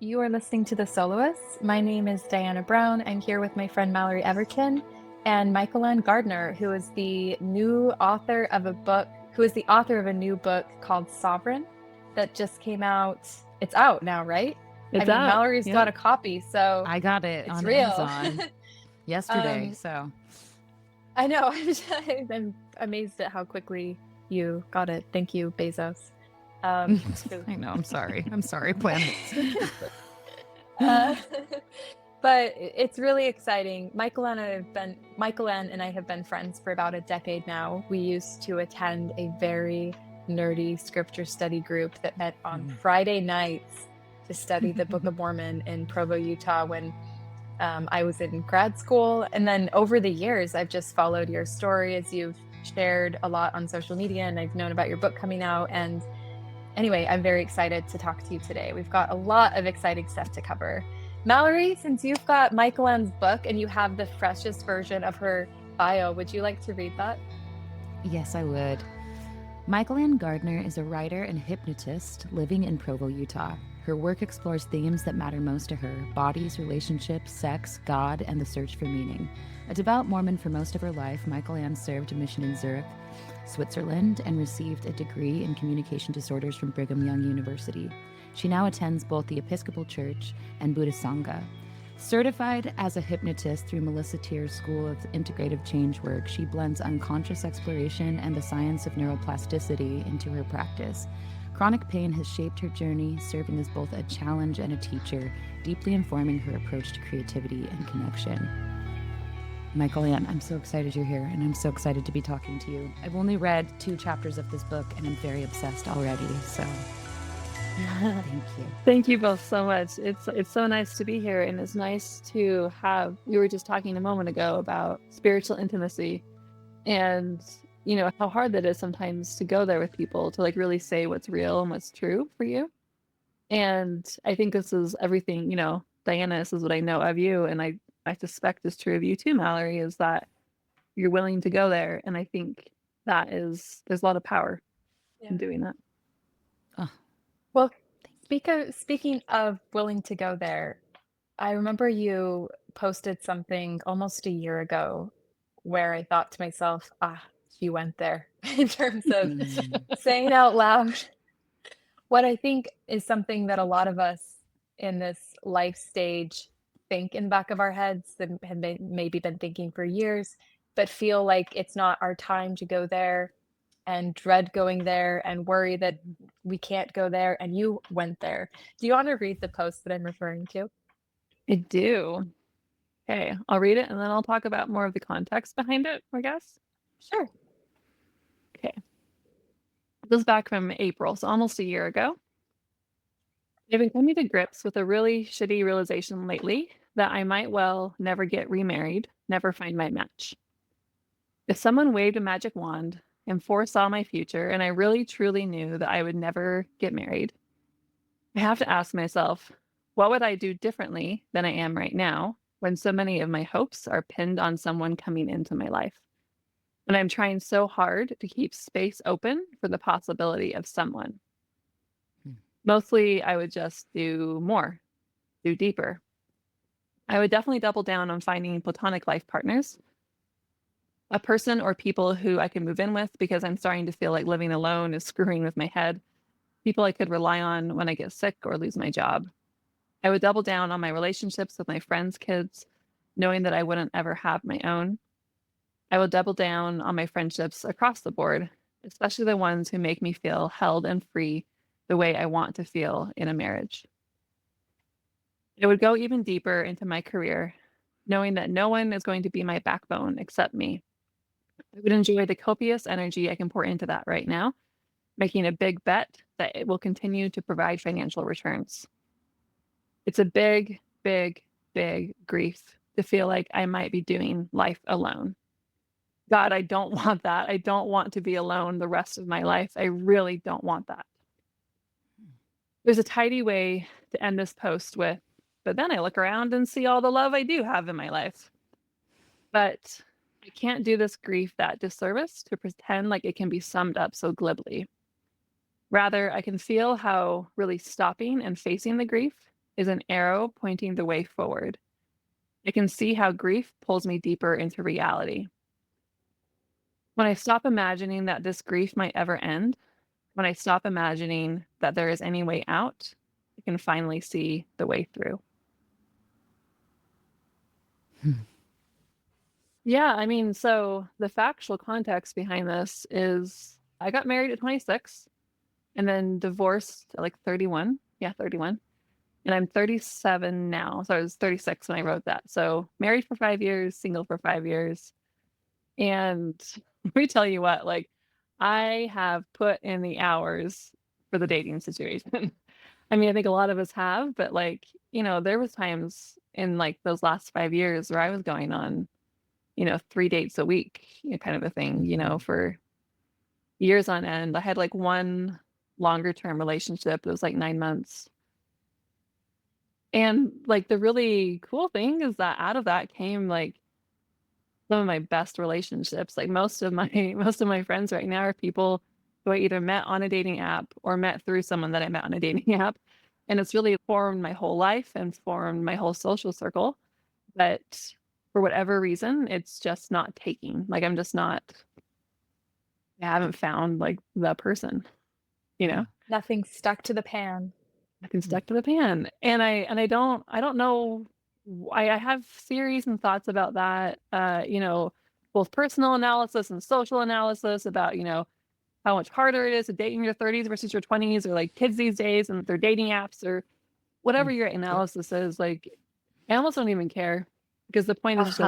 You are listening to The Soloists. My name is Diana Brown. I'm here with my friend Mallory Everton and Michaelann Gardner, who is the author of a new book called Sovereign that just came out. It's out now, right? I It's mean, out. Mallory's got Yep. a copy, so I got it it's on real. Amazon yesterday. um, So I know. I'm amazed at how quickly you got it. Thank you, Bezos. So I know. I'm sorry. I'm sorry, planets. Uh, but it's really exciting. Michaelann and I have been friends for about a decade now. We used to attend a very nerdy scripture study group that met on Friday nights to study the Book of Mormon in Provo, Utah, when I was in grad school. And then over the years, I've just followed your story as you've shared a lot on social media, and I've known about your book coming out. And anyway, I'm very excited to talk to you today. We've got a lot of exciting stuff to cover. Mallory, since you've got Michaelann's book and you have the freshest version of her bio, would you like to read that? Yes, I would. Michaelann Gardner is a writer and hypnotist living in Provo, Utah. Her work explores themes that matter most to her: bodies, relationships, sex, God, and the search for meaning. A devout Mormon for most of her life, Michaelann served a mission in Zurich, Switzerland, and received a degree in communication disorders from Brigham Young University. She now attends both the Episcopal Church and Buddhist Sangha. Certified as a hypnotist through Melissa Tier's School of Integrative Change Work, she blends unconscious exploration and the science of neuroplasticity into her practice. Chronic pain has shaped her journey, serving as both a challenge and a teacher, deeply informing her approach to creativity and connection. Michaelann, I'm so excited you're here, and I'm so excited to be talking to you. I've only read 2 chapters of this book, and I'm very obsessed already, so thank you. Thank you both so much. It's so nice to be here, and it's nice to have. We were just talking a moment ago about spiritual intimacy, and how hard that is sometimes to go there with people to like really say what's real and what's true for you. And I think this is everything. Diana, this is what I know of you, and I suspect is true of you too, Mallory. Is that you're willing to go there, and I think there's a lot of power Yeah. in doing that. Oh, Well, speaking of willing to go there, I remember you posted something almost a year ago where I thought to myself, she went there in terms of saying out loud what I think is something that a lot of us in this life stage think in the back of our heads that have maybe been thinking for years, but feel like it's not our time to go there and dread going there and worry that we can't go there. And you went there. Do you want to read the post that I'm referring to? I do. Okay, I'll read it and then I'll talk about more of the context behind it, I guess. Sure. Okay. This is back from April, so almost a year ago. I've been coming to grips with a really shitty realization lately that I might well never get remarried, never find my match. If someone waved a magic wand and foresaw my future, and I really truly knew that I would never get married, I have to ask myself, what would I do differently than I am right now when so many of my hopes are pinned on someone coming into my life? And I'm trying so hard to keep space open for the possibility of someone. Mostly, I would just do more, do deeper. I would definitely double down on finding platonic life partners, a person or people who I can move in with because I'm starting to feel like living alone is screwing with my head, people I could rely on when I get sick or lose my job. I would double down on my relationships with my friends' kids, knowing that I wouldn't ever have my own. I will double down on my friendships across the board, especially the ones who make me feel held and free the way I want to feel in a marriage. I would go even deeper into my career, knowing that no one is going to be my backbone except me. I would enjoy the copious energy I can pour into that right now, making a big bet that it will continue to provide financial returns. It's a big, big, big grief to feel like I might be doing life alone. God, I don't want that. I don't want to be alone the rest of my life. I really don't want that. There's a tidy way to end this post with, but then I look around and see all the love I do have in my life. But I can't do this grief that disservice to pretend like it can be summed up so glibly. Rather, I can feel how really stopping and facing the grief is an arrow pointing the way forward. I can see how grief pulls me deeper into reality. When I stop imagining that this grief might ever end, when I stop imagining that there is any way out, I can finally see the way through. Yeah, I mean, so the factual context behind this is I got married at 26 and then divorced at like 31. Yeah, 31. And I'm 37 now. So I was 36 when I wrote that. So married for 5 years, single for 5 years. And let me tell you what, like, I have put in the hours for the dating situation. I mean, I think a lot of us have, but like, there was times in like those last 5 years where I was going on, 3 dates a week, kind of a thing, for years on end. I had like one longer term relationship. It was like 9 months. And like the really cool thing is that out of that came like some of my best relationships. Like most of my most of my friends right now are people who I either met on a dating app or met through someone that I met on a dating app. And it's really formed my whole life and formed my whole social circle. But for whatever reason, it's just not taking. Like I'm just not I haven't found like the person, you know? Nothing stuck to the pan. Nothing stuck to the pan. And I don't know. I have theories and thoughts about that. Both personal analysis and social analysis about, how much harder it is to date in your 30s versus your 20s, or like kids these days and their dating apps, or whatever your analysis is. Like, I almost don't even care, because the point is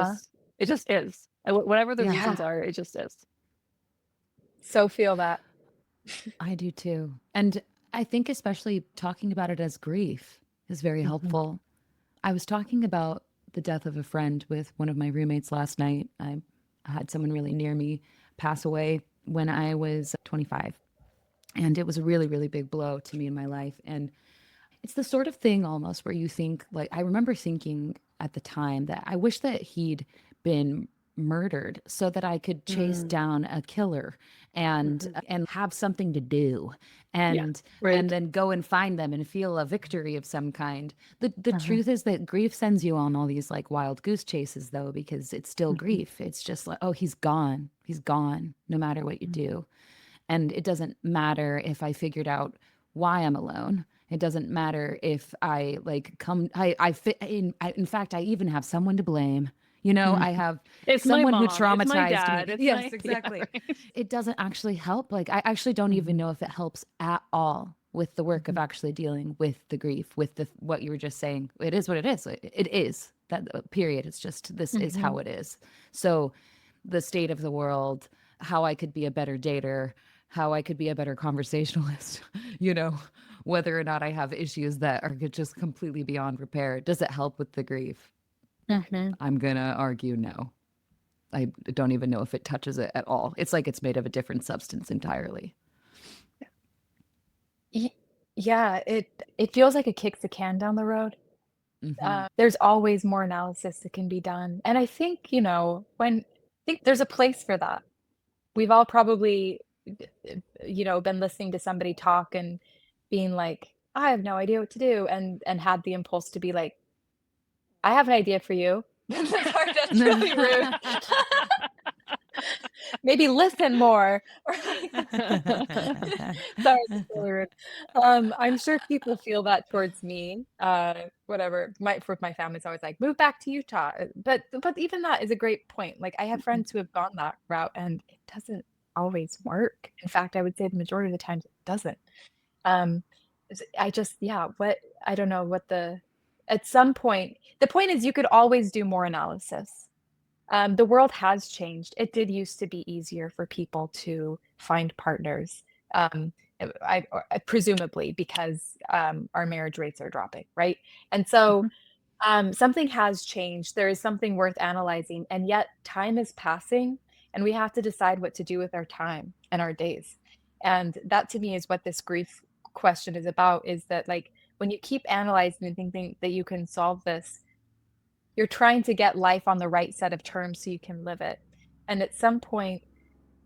it just is. Whatever the reasons are, it just is. So feel that. I do too. And I think especially talking about it as grief is very helpful. I was talking about the death of a friend with one of my roommates last night. I had someone really near me pass away when I was 25. And it was a really, really big blow to me in my life. And it's the sort of thing almost where you think, like, I remember thinking at the time that I wish that he'd been murdered so that I could chase down a killer and have something to do and then go and find them and feel a victory of some kind. The truth is that grief sends you on all these like wild goose chases, though, because it's still grief. It's just like, oh, he's gone no matter what you do. And it doesn't matter if I figured out why I'm alone. It doesn't matter if I like come, I fit in fact, I even have someone to blame. I have It's someone my mom, who traumatized it's my dad, me. it's Yes, my, exactly. Yeah, right. It doesn't actually help. Like, I actually don't even know if it helps at all with the work of actually dealing with the grief, with what you were just saying. It is what it is. It is that period. It's just, this is how it is. So the state of the world, how I could be a better dater, how I could be a better conversationalist, whether or not I have issues that are just completely beyond repair. Does it help with the grief? I'm going to argue no. I don't even know if it touches it at all. It's like it's made of a different substance entirely. Yeah, it feels like it kicks the can down the road. There's always more analysis that can be done. And I think, I think there's a place for that. We've all probably, been listening to somebody talk and being like, I have no idea what to do. And had the impulse to be like, I have an idea for you. Sorry, that's really rude. Maybe listen more. Sorry, that's really rude. I'm sure people feel that towards me. Whatever. For my family, it's always like, move back to Utah. But even that is a great point. Like, I have friends who have gone that route, and it doesn't always work. In fact, I would say the majority of the times it doesn't. I don't know at some point, the point is you could always do more analysis. The world has changed. It did used to be easier for people to find partners, presumably because our marriage rates are dropping, right? And so something has changed. There is something worth analyzing, and yet time is passing, and we have to decide what to do with our time and our days. And that, to me, is what this grief question is about, is that, like, when you keep analyzing and thinking that you can solve this, you're trying to get life on the right set of terms so you can live it. And at some point,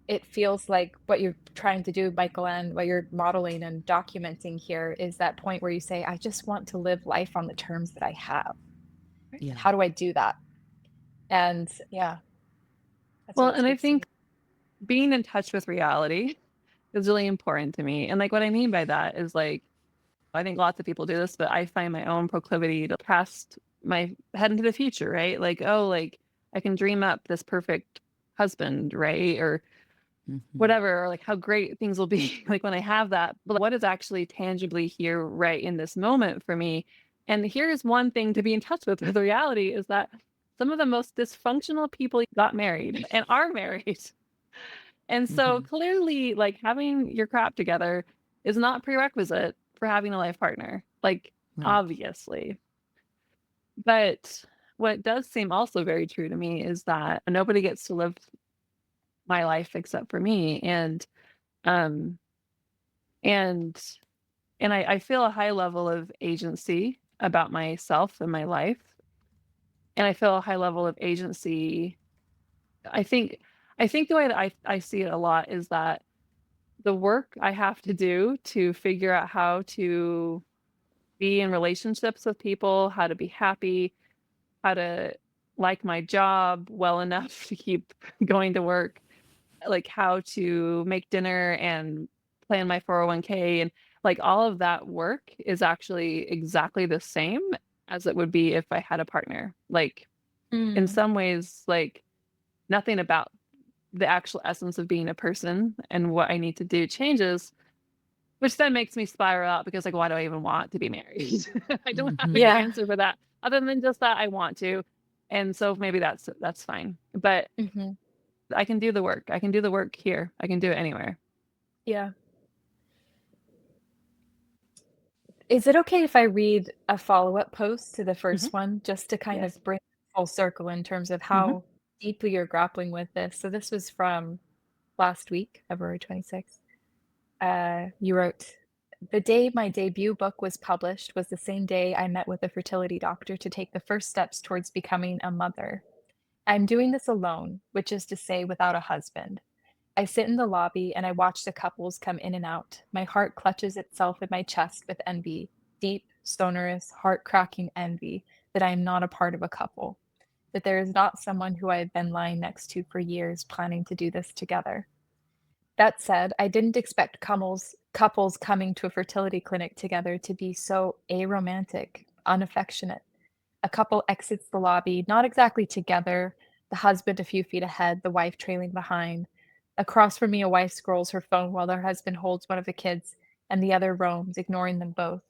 it feels like what you're trying to do, Michaelann, what you're modeling and documenting here is that point where you say, I just want to live life on the terms that I have. Yeah. How do I do that? And yeah, that's Well, what it and I speaks to me. think being in touch with reality is really important to me. And like what I mean by that is like I think lots of people do this, but I find my own proclivity to cast my head into the future, right? Like, oh, like I can dream up this perfect husband, right? Or whatever, or like how great things will be like when I have that. But what is actually tangibly here right in this moment for me? And here's one thing to be in touch with the reality is that some of the most dysfunctional people got married and are married. And so clearly, like having your crap together is not prerequisite for having a life partner, like Right. obviously. But what does seem also very true to me is that nobody gets to live my life except for me. Um and I feel a high level of agency about myself and my life. And I feel a high level of agency. I think I think the way that I see it a lot is that the work I have to do to figure out how to be in relationships with people, how to be happy, how to like my job well enough to keep going to work, like how to make dinner and plan my 401k and like all of that work is actually exactly the same as it would be if I had a partner. Like in Mm. some ways, like nothing about the actual essence of being a person and what I need to do changes, which then makes me spiral out because like, why do I even want to be married? I don't have a good Yeah. answer for that other than just that I want to. And so maybe that's fine. But Hmm. I can do the work. I can do the work here. I can do it anywhere. Yeah. Is it okay if I read a follow-up post to the Mhm. first one just to kind Yes. of bring it full circle in terms of Mhm. how deeply you're grappling with this? So this was from last week, February 26th. You wrote, the day my debut book was published was the same day I met with a fertility doctor to take the first steps towards becoming a mother. I'm doing this alone, which is to say, without a husband. I sit in the lobby and I watch the couples come in and out. My heart clutches itself in my chest with envy, deep, sonorous, heart cracking envy that I am not a part of a couple, that there is not someone who I have been lying next to for years planning to do this together. That said, I didn't expect couples coming to a fertility clinic together to be so aromantic, unaffectionate. A couple exits the lobby, not exactly together, the husband a few feet ahead, the wife trailing behind. Across from me, a wife scrolls her phone while her husband holds one of the kids, and the other roams, ignoring them both.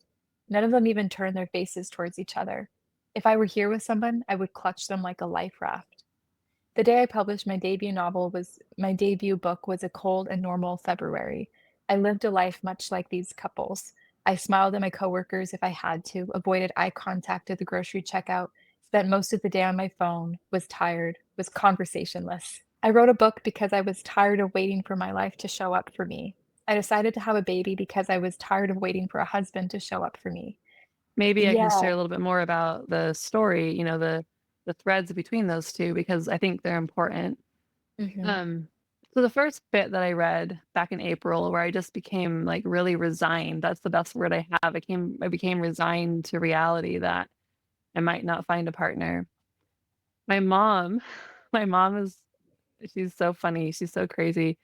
None of them even turn their faces towards each other. If I were here with someone, I would clutch them like a life raft. The day I published my debut book was a cold and normal February. I lived a life much like these couples. I smiled at my coworkers if I had to, avoided eye contact at the grocery checkout, spent most of the day on my phone, was tired, was conversationless. I wrote a book because I was tired of waiting for my life to show up for me. I decided to have a baby because I was tired of waiting for a husband to show up for me. Maybe I can Yeah. share a little bit more about the story, the threads between those two because I think they're important. Mhm. Um, so the first bit that I read back in April where I just became like really resigned, that's the best word I have. I became resigned to reality that I might not find a partner. My mom, my mom is she's so funny, she's so crazy.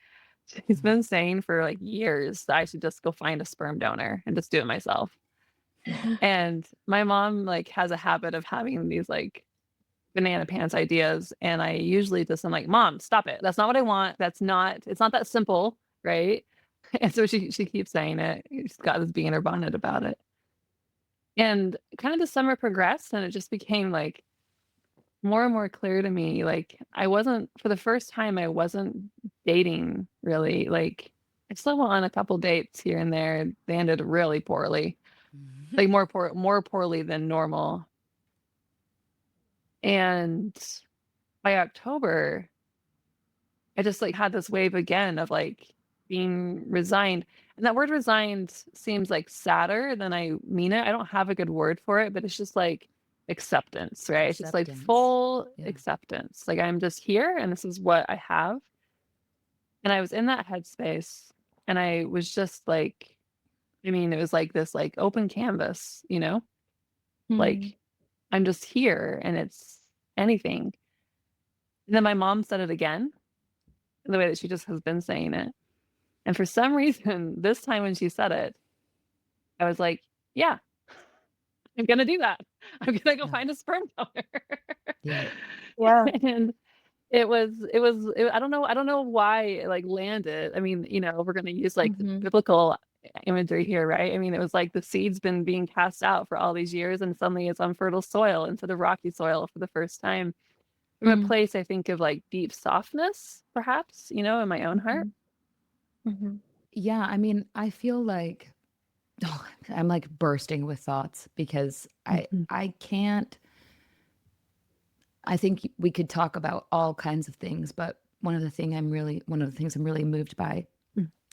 She's been saying for like years that I should just go find a sperm donor and just do it myself. And my mom like has a habit of having these like banana pants ideas and I usually just I'm like, "Mom, stop it. That's not what I want. It's not that simple, right?" And so she keeps saying it. She's got this bee in her bonnet about it. And kind of the summer progressed and it just became like more and more clear to me like I wasn't for the first time I wasn't dating really. Like I still went on a couple dates here and there. They ended really poorly. Like more poorly than normal. And by October, I just like had this wave again of like being resigned. And that word resigned seems like sadder than I mean it. I don't have a good word for it, but it's just like acceptance, right? It's just like Acceptance. full Yeah. acceptance. Like I'm just here and this is what I have. And I was in that headspace, and I was just like, I mean, it was like this like open canvas, you know? Like I'm just here and it's anything. And then my mom said it again, the way that she just has been saying it. And for some reason, this time when she said it, I was like, yeah, I'm gonna do that. I'm gonna go Yeah. find a sperm donor. Yeah. Yeah. And I don't know why it like landed. I mean, you know, we're gonna use like biblical imagery here, right? I mean, it was like the seed's been being cast out for all these years, and suddenly it's on fertile soil instead of rocky soil for the first time. From a place, I think, of like deep softness, perhaps, you know, in my own heart. Yeah, I mean, I feel like I'm like bursting with thoughts because I can't. I think we could talk about all kinds of things, but one of the things I'm really moved by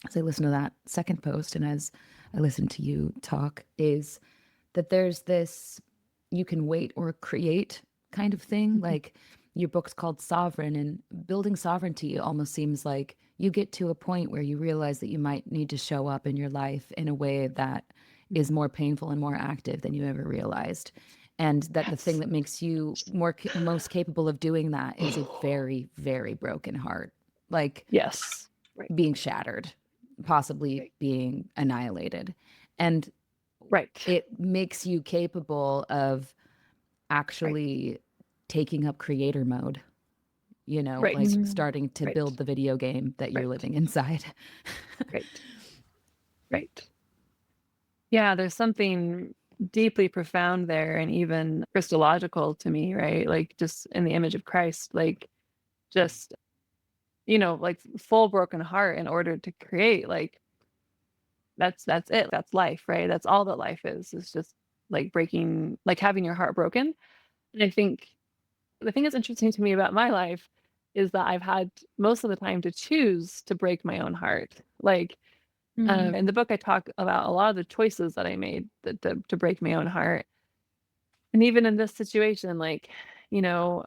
as I listen to that second post and as I listen to you talk is that there's this you can wait or create kind of thing. Like your book's called Sovereign, and building sovereignty almost seems like you get to a point where you realize that you might need to show up in your life in a way that is more painful and more active than you ever realized. And that the thing that makes you most capable of doing that is a very, very broken heart. Like Yes. Right. being shattered, possibly being annihilated. And Right. it makes you capable of actually taking up creator mode, you know, Right. like starting to Right. build the video game that you're living inside. Right. Right. Yeah, there's something deeply profound there and even Christological to me, right? Like just in the image of Christ, like just, you know, like full broken heart in order to create, like that's it. That's life, right? That's all that life is just like breaking, like having your heart broken. And I think the thing that's interesting to me about my life is that I've had most of the time to choose to break my own heart. Like in the book, I talk about a lot of the choices that I made to break my own heart. And even in this situation, like, you know,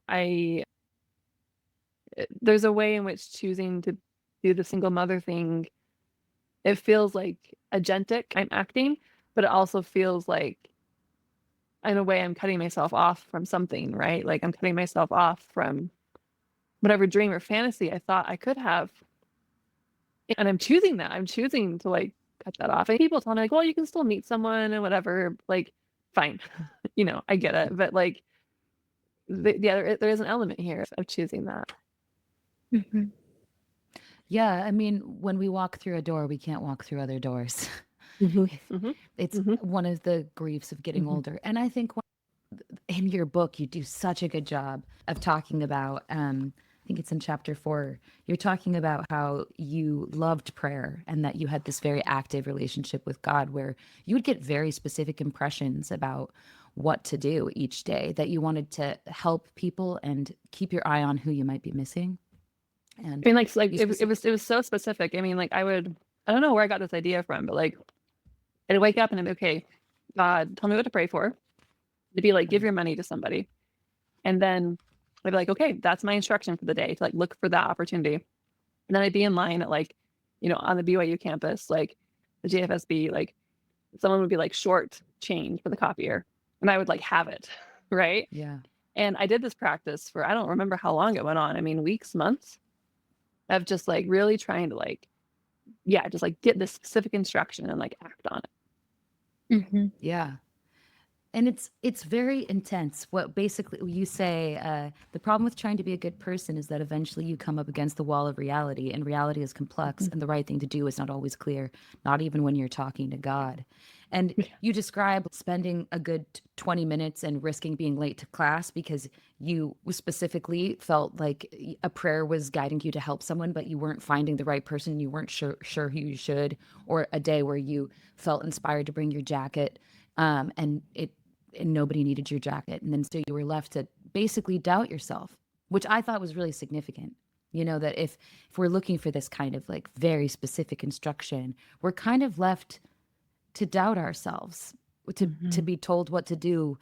there's a way in which choosing to do the single mother thing, it feels like agentic, I'm acting, but it also feels like, in a way, I'm cutting myself off from something, right? Like I'm cutting myself off from whatever dream or fantasy I thought I could have. And I'm choosing that. I'm choosing to like cut that off. And people tell me like, well, you can still meet someone and whatever. Like, fine, you know, I get it. But like, there is an element here of choosing that. Yeah, I mean, when we walk through a door, we can't walk through other doors. It's one of the griefs of getting older. And I think in your book, you do such a good job of talking about, I think it's in chapter 4, you're talking about how you loved prayer and that you had this very active relationship with God where you would get very specific impressions about what to do each day, that you wanted to help people and keep your eye on who you might be missing. And I mean, like it was so specific. I mean, like I don't know where I got this idea from, but like I'd wake up and I'd be, okay, God, tell me what to pray for. To be like, give your money to somebody. And then I'd be like, okay, that's my instruction for the day, to like look for that opportunity. And then I'd be in line at like, you know, on the BYU campus, like the JFSB, like someone would be like short change for the copier. And I would like have it. Right. yeah. And I did this practice for, I don't remember how long it went on. I mean, weeks, months of just like really trying to like, yeah, just like get this specific instruction and like act on it. Yeah. And it's very intense. What basically you say, the problem with trying to be a good person is that eventually you come up against the wall of reality, and reality is complex, and the right thing to do is not always clear, not even when you're talking to God. And you describe spending a good 20 minutes and risking being late to class because you specifically felt like a prayer was guiding you to help someone, but you weren't finding the right person. You weren't sure who you should, or a day where you felt inspired to bring your jacket, and nobody needed your jacket. And then so you were left to basically doubt yourself, which I thought was really significant. You know, that if we're looking for this kind of like very specific instruction, we're kind of left to doubt ourselves, to be told what to do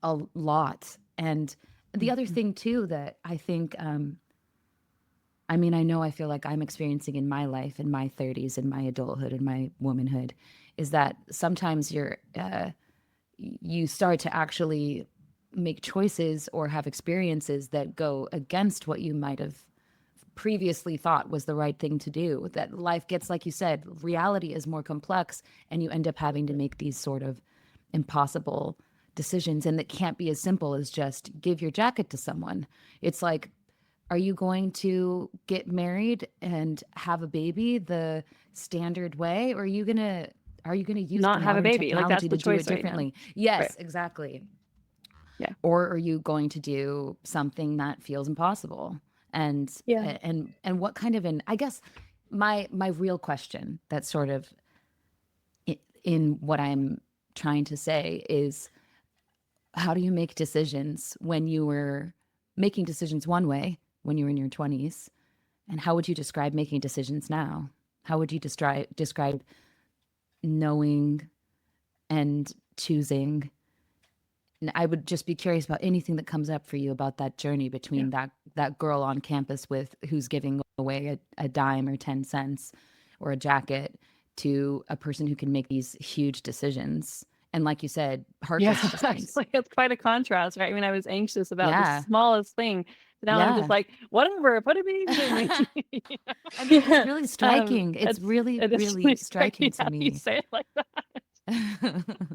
a lot. And the other thing too that I think I mean, I know I feel like I'm experiencing in my life, in my 30s, in my adulthood, in my womanhood, is that sometimes you start to actually make choices or have experiences that go against what you might have previously thought was the right thing to do. That life gets, like you said, reality is more complex, and you end up having to make these sort of impossible decisions. And it can't be as simple as just give your jacket to someone. It's like, are you going to get married and have a baby the standard way, or are you gonna use the Not have a modern baby. Like, that's technology the to do it choice right now. differently? Right. Yes, exactly. Yeah. Or are you going to do something that feels impossible? And Yeah. and what kind of I guess my real question that's sort of in what I'm trying to say is, how do you make decisions when you were making decisions one way when you were in your 20s, and how would you describe making decisions now? How would you describe knowing and choosing? And I would just be curious about anything that comes up for you about that journey between that girl on campus with who's giving away a dime or 10 cents or a jacket to a person who can make these huge decisions. And like you said, Yeah, heartless decisions. actually, it's quite a contrast, right? I mean, I was anxious about the Yeah. smallest thing. Now I'm just Yeah. like, whatever, put a baby in me. You know? I mean, it's really striking. It's It's really, it is really really striking striking to how you me. say it like that.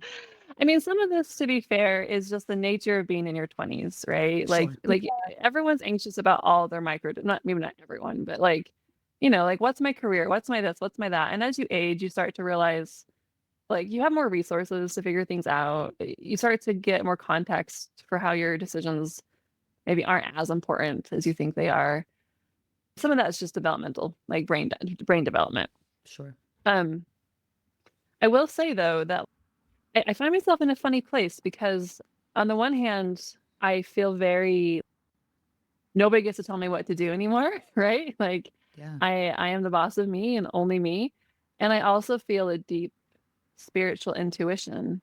I mean, some of this, to be fair, is just the nature of being in your 20s, right? Like, Sure. like everyone's anxious about all their not maybe not everyone, but like, like what's my career? What's my this? What's my that? And as you age, you start to realize like you have more resources to figure things out. You start to get more context for how your decisions maybe aren't as important as you think they are. Some of that is just developmental, like brain development. Sure. I will say though that I find myself in a funny place because on the one hand, I feel very nobody gets to tell me what to do anymore, right? Like Yeah. I am the boss of me and only me. And I also feel a deep spiritual intuition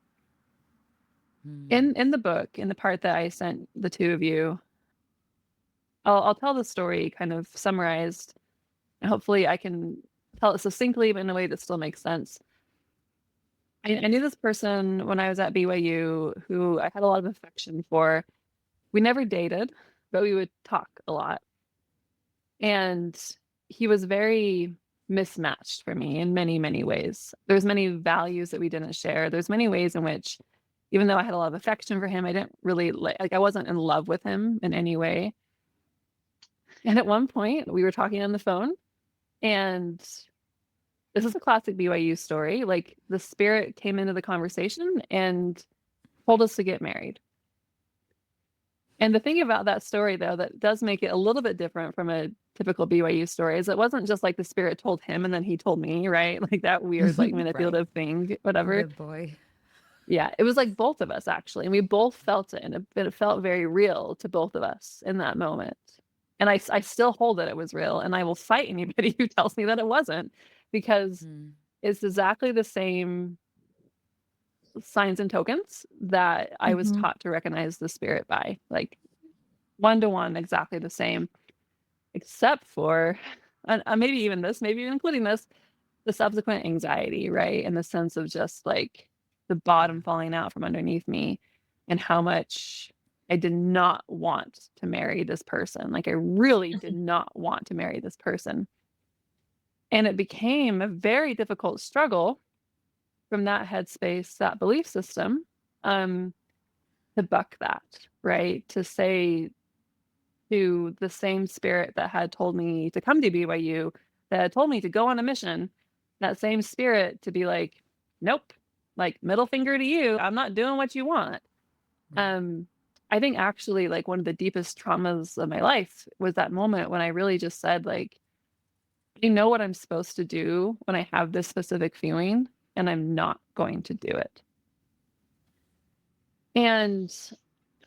in the book, in the part that I sent the two of you. I'll tell the story kind of summarized. And hopefully I can tell it succinctly, but in a way that still makes sense. I knew this person when I was at BYU who I had a lot of affection for. We never dated, but we would talk a lot. And he was very mismatched for me in many, many ways. There's many values that we didn't share. There's many ways in which, even though I had a lot of affection for him, I didn't really like I wasn't in love with him in any way. And at one point, we were talking on the phone, and this is a classic BYU story. Like the spirit came into the conversation and told us to get married. And the thing about that story, though, that does make it a little bit different from a typical BYU story is it wasn't just like the spirit told him and then he told me, right? Like that weird, like manipulative thing, whatever. Good boy. Yeah, it was like both of us actually. And we both felt it, and it felt very real to both of us in that moment. And I still hold that it was real, and I will fight anybody who tells me that it wasn't, because it's exactly the same signs and tokens that I was taught to recognize the spirit by, like 1-to-1, exactly the same, except for, maybe even this, maybe even including this, the subsequent anxiety, right? And the sense of just like the bottom falling out from underneath me, and how much I did not want to marry this person. Like I really did not want to marry this person. And it became a very difficult struggle from that headspace, that belief system, to buck that, right? To say to the same spirit that had told me to come to BYU, that had told me to go on a mission, that same spirit to be like, nope, like middle finger to you, I'm not doing what you want. I think actually like one of the deepest traumas of my life was that moment when I really just said like, I know what I'm supposed to do when I have this specific feeling, and I'm not going to do it. And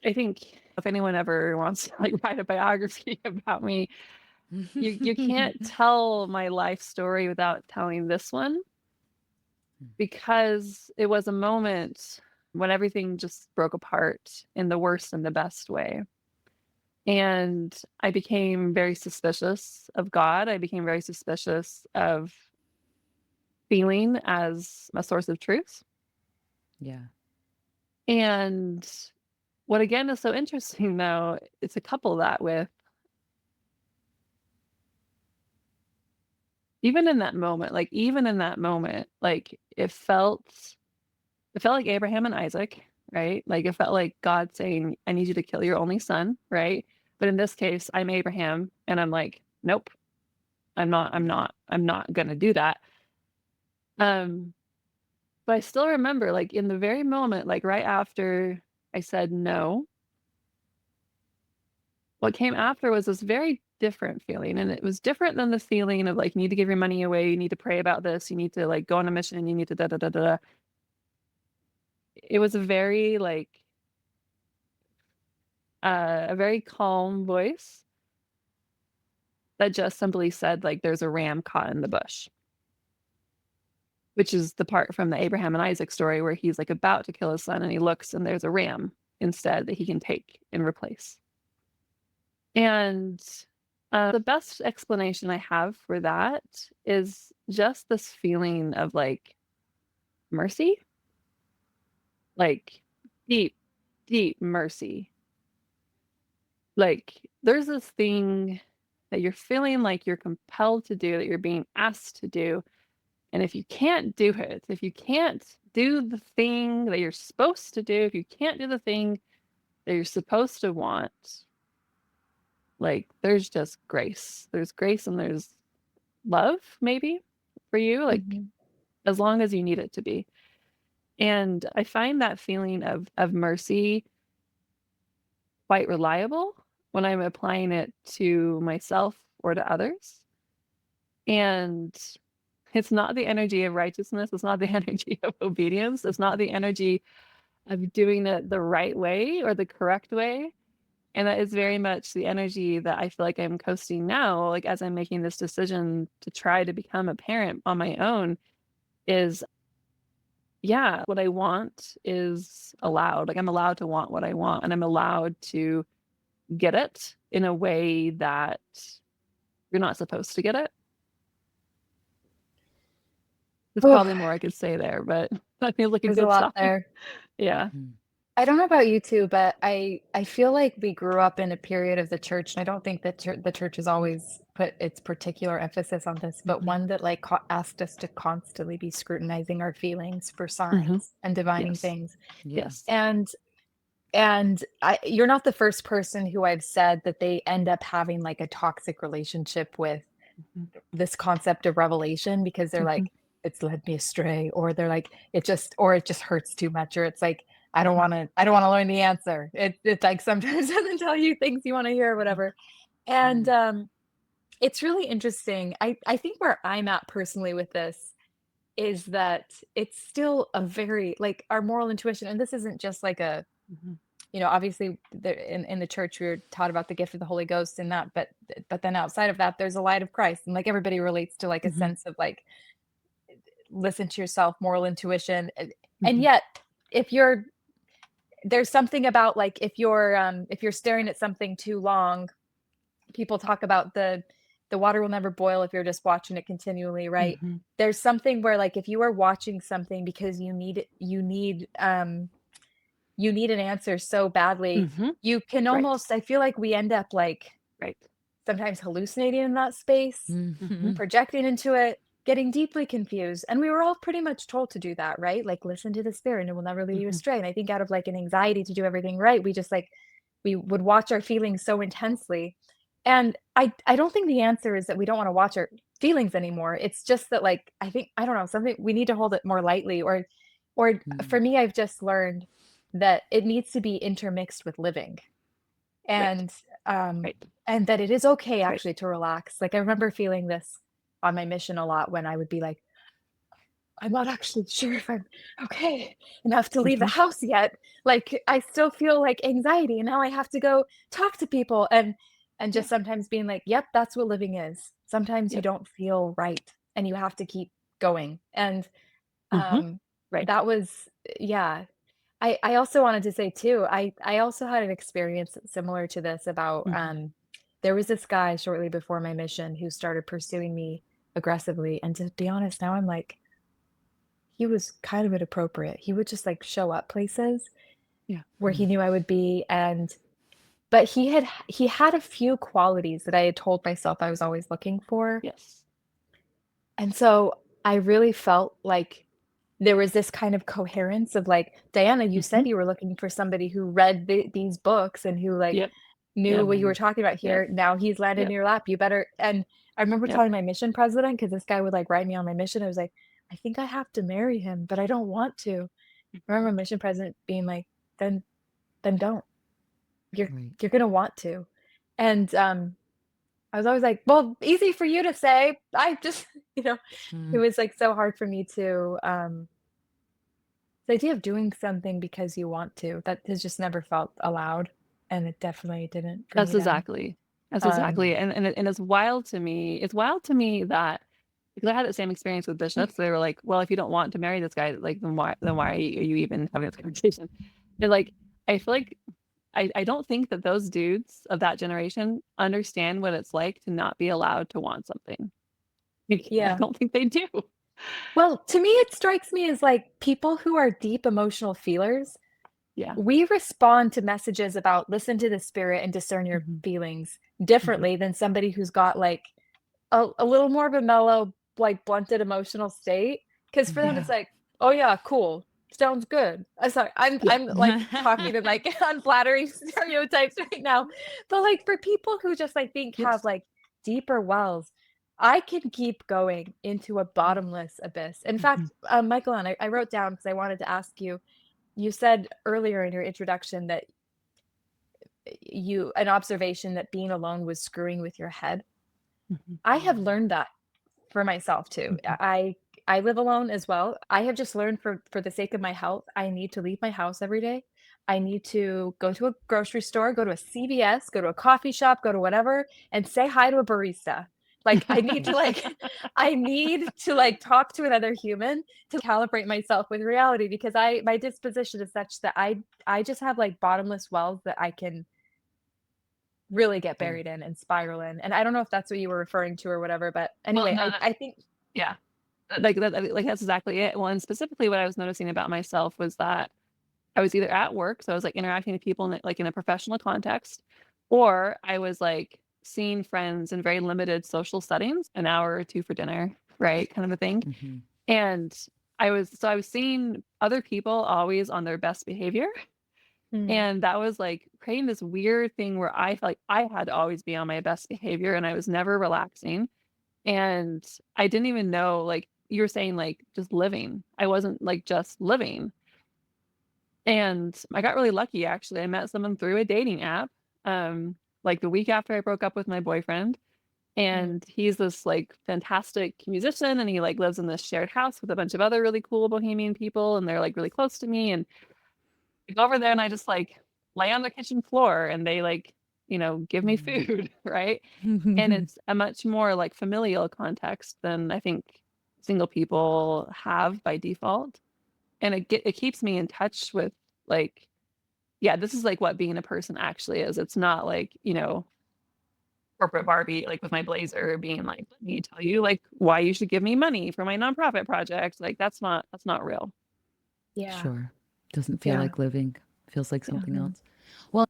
I think if anyone ever wants to like write a biography about me, you can't tell my life story without telling this one, because it was a moment when everything just broke apart in the worst and the best way. And I became very suspicious of God. I became very suspicious of feeling as a source of truth. Yeah. And what again is so interesting though, is to couple that with even in that moment, like it felt like Abraham and Isaac, right? Like it felt like God saying, I need you to kill your only son, right? But in this case, I'm Abraham and I'm like, nope, I'm not gonna do that. But I still remember like in the very moment, like right after I said no, what came after was this very different feeling. And it was different than the feeling of like, you need to give your money away, you need to pray about this, you need to like go on a mission, you need to da da da da. Da. It was a very like a very calm voice that just simply said like there's a ram caught in the bush. Which is the part from the Abraham and Isaac story where he's like about to kill his son and he looks and there's a ram instead that he can take and replace. And the best explanation I have for that is just this feeling of like mercy, like deep, deep mercy. Like there's this thing that you're feeling like you're compelled to do, that you're being asked to do. And if you can't do it, if you can't do the thing that you're supposed to do, if you can't do the thing that you're supposed to want, like there's just grace. There's grace and there's love maybe for you, like as long as you need it to be. And I find that feeling of mercy quite reliable when I'm applying it to myself or to others. And it's not the energy of righteousness, it's not the energy of obedience, it's not the energy of doing it the right way or the correct way. And that is very much the energy that I feel like I'm coasting now, like as I'm making this decision to try to become a parent on my own, is yeah, what I want is allowed. Like I'm allowed to want what I want and I'm allowed to get it in a way that you're not supposed to get it. There's probably more I could say there, but that feels like a There's good a lot stop. there. Yeah. I don't know about you two, but I feel like we grew up in a period of the church, and I don't think that the church has always put its particular emphasis on this, but one that like asked us to constantly be scrutinizing our feelings for signs and divining Yes. things. Yes. And you're not the first person who I've said that they end up having like a toxic relationship with this concept of revelation because they're like, it's led me astray, or they're like, it just hurts too much, or it's like, I don't want to learn the answer. It's like sometimes doesn't tell you things you want to hear or whatever. And it's really interesting. I think where I'm at personally with this is that it's still a very like our moral intuition, and this isn't just like a obviously in the church we were taught about the gift of the Holy Ghost and that, but then outside of that, there's a light of Christ, and like everybody relates to like a sense of like listen to yourself, moral intuition, and yet if there's something about like if you're staring at something too long, people talk about the water will never boil if you're just watching it continually, right? There's something where like if you are watching something because you need an answer so badly, you can almost I feel like we end up like sometimes hallucinating in that space, projecting into it, getting deeply confused. And we were all pretty much told to do that, right? Like listen to the spirit and it will never lead you astray. And I think out of like an anxiety to do everything right, we just like we would watch our feelings so intensely. And I don't think the answer is that we don't want to watch our feelings anymore. It's just that like I think I don't know, something we need to hold it more lightly, or for me I've just learned that it needs to be intermixed with living. And and that it is okay actually to relax. Like I remember feeling this on my mission a lot when I would be like, I'm not actually sure if I'm okay enough to leave the house yet. Like I still feel like anxiety, and now I have to go talk to people, and just sometimes being like, yep, that's what living is. Sometimes you don't feel right and you have to keep going. And that was I also wanted to say too, I also had an experience similar to this about, Mhm. there was this guy shortly before my mission who started pursuing me aggressively, and to be honest, now I'm like, he was kind of inappropriate. He would just, like, show up places Yeah. where he Mm. knew I would be, and but he had a few qualities that I had told myself I was always looking for, Yes. and so I really felt like there was this kind of coherence of like, "Diana, you said Mhm. you were looking for somebody who read these books and who, like, Yep. knew Yep. what you were Right. talking about Yep. here. Now he's landed in Yep. your lap. You better." And I remember Yep. telling my mission president, because this guy would, like, write me on my mission. I was like, "I think I have to marry him, but I don't want to." I remember my mission president being like, "Then don't. You're Right. gonna want to." And, I was always like, "Well, easy for you to say." I just you know, it Mm. was, like, so hard for me to, the idea of doing something because you want to, that has just never felt allowed, and it definitely didn't for That's me then. exactly that's Um, exactly Yeah. and it's wild to me that because I had the same experience with bishops, they were like, "Well, if you don't want to marry this guy, like, then why are you even having this conversation?" They're like, I feel like I don't think that those dudes of that generation understand what it's like to not be allowed to want something. Like, I yeah. don't think they do. Well, to me, it strikes me as, like, people who are deep emotional feelers, Yeah. we respond to messages about listen to the spirit and discern your Mhm. feelings Mhm. differently than somebody who's got, like, a little more of a mellow, like, blunted emotional state. Because for them, Mhm. it's Yeah. like, "Oh, yeah, cool. Sounds good." Sorry, Yeah. I'm, like, talking in, like, unflattering stereotypes right now. But, like, for people who just, I think, have, Yes. like, deeper wells, I can keep going into a bottomless abyss. In Mhm. fact, Michaelann, I wrote down because I wanted to ask you, you said earlier in your introduction that you an observation that being alone was screwing with your head. Mhm. I have Mm. learned that for myself too. Mhm. I live alone as well. I have just learned for the sake of my health, I need to leave my house every day. I need to go to a grocery store, go to a CVS, go to a coffee shop, go to whatever, and say hi to a barista. Like, I need to, Right. like I need to, like, talk to another human to calibrate myself with reality because my disposition is such that I just have, like, bottomless wells that I can really get Yeah. buried in and spiral in, and I don't know if that's what you were referring to or whatever, but Well, anyway, no, I think yeah. Like, that's exactly it. Well, and specifically what I was noticing about myself was that I was either at work, so I was, like, interacting with people in like, in a professional context, or I was, like, seeing friends in very limited social settings, an hour or 2 for dinner, right, kind of a thing, Mhm. and I was seeing other people always on their best behavior, mm, and that was, like, creating this weird thing where I felt like I had to always be on my best behavior, and I was never relaxing, and I didn't even know, like, you were saying, like, just living. I wasn't, like, just living. And I got really lucky, actually. I met someone through a dating app, like, the week after I broke up with my boyfriend, mm, and he's this, like, fantastic musician, and he, like, lives in this shared house with a bunch of other really cool bohemian people, and they're, like, really close to me, and I go over there, and I just, like, lay on the kitchen floor, and they, like, give me Mm. food, right? And it's a much more, like, familial context than I think single people have by default, and it keeps me in touch with, like, yeah, this is, like, what being a person actually is. It's not like, corporate Barbie, like, with my blazer being like, "Let me tell you, like, why you should give me money for my nonprofit project." Like, that's not real. yeah, Sure. Doesn't feel yeah, like living. Feels like Yeah. something mhm, else. Well,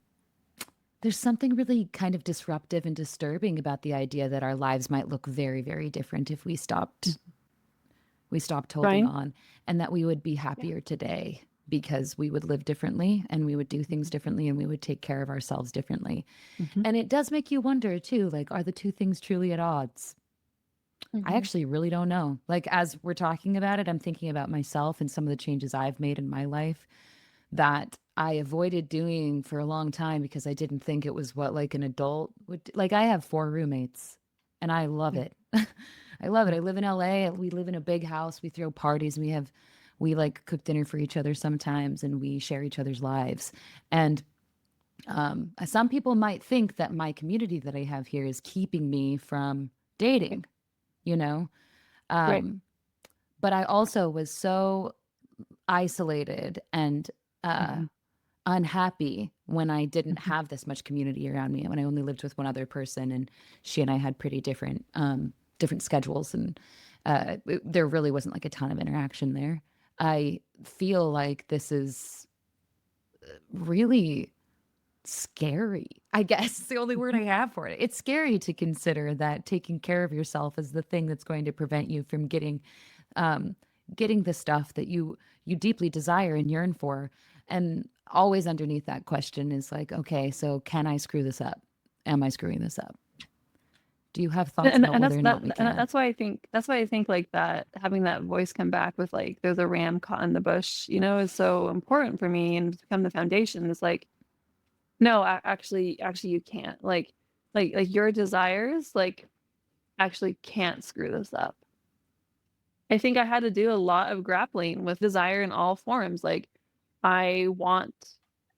there's something really kind of disruptive and disturbing about the idea that our lives might look very, very different if Mm. we stopped holding Ryan? on, and that we would be Yeah. happier today because we would live differently and we would do things Mhm. differently and we would take care of ourselves differently. Mhm. And it does make you wonder too, like, are the two things truly at odds? I mhm, actually really don't know. Like, as we're talking about it, I'm thinking about myself and some of the changes I've made in my life that I avoided doing for a long time because I didn't think it was what, like, an adult would like, I have 4 roommates, and I love Yeah. it. I love it. Yeah. I live in LA, we live in a big house, we throw parties, we, like, cook dinner for each other sometimes, and we share each other's lives, and, some people might think that my community that I have here is keeping me from Right. dating, you know? Right. Um, but I also was so isolated and uh, unhappy when I didn't have this much community around me, when I only lived with one other person, and she and I had pretty different schedules, and there really wasn't like a ton of interaction there. I feel like this is really scary. I guess it's the only word I have for it. It's scary to consider that taking care of yourself is the thing that's going to prevent you from getting the stuff that you deeply desire and yearn for. And always underneath that question is like, okay, so can I screw this up? Am I screwing this up? Do you have thoughts about whether or not we can? That's why I think like that, having that voice come back with like there's a ram caught in the bush, is so important for me and become the foundation. It's like, no, actually you can't. Like your desires like actually can't screw this up. I think I had to do a lot of grappling with desire in all forms. Like, I want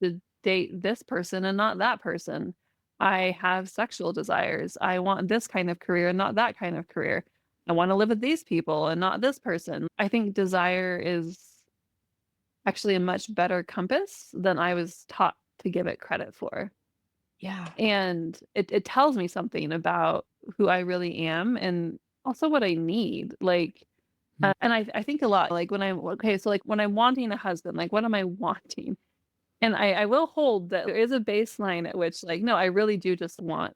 to date this person and not that person. I have sexual desires. I want this kind of career and not that kind of career. I want to live with these people and not this person. I think desire is actually a much better compass than I was taught to give it credit for. Yeah. And it tells me something about who I really am and also what I need. Like, and I think a lot like when when I'm wanting a husband, like what am I wanting? And I will hold that there is a baseline at which like, no, I really do just want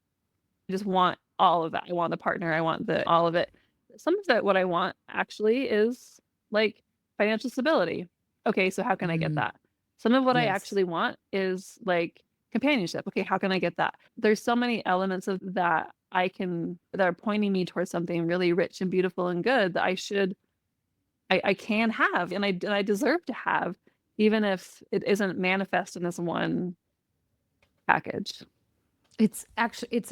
all of that. I want the partner, I want all of it. Some of that what I want actually is like financial stability. Okay, so how can I get that? Some of what I actually want is like companionship. Okay, how can I get that? There's so many elements of that that are pointing me towards something really rich and beautiful and good that I can have and I deserve to have, even if it isn't manifest in this one package. It's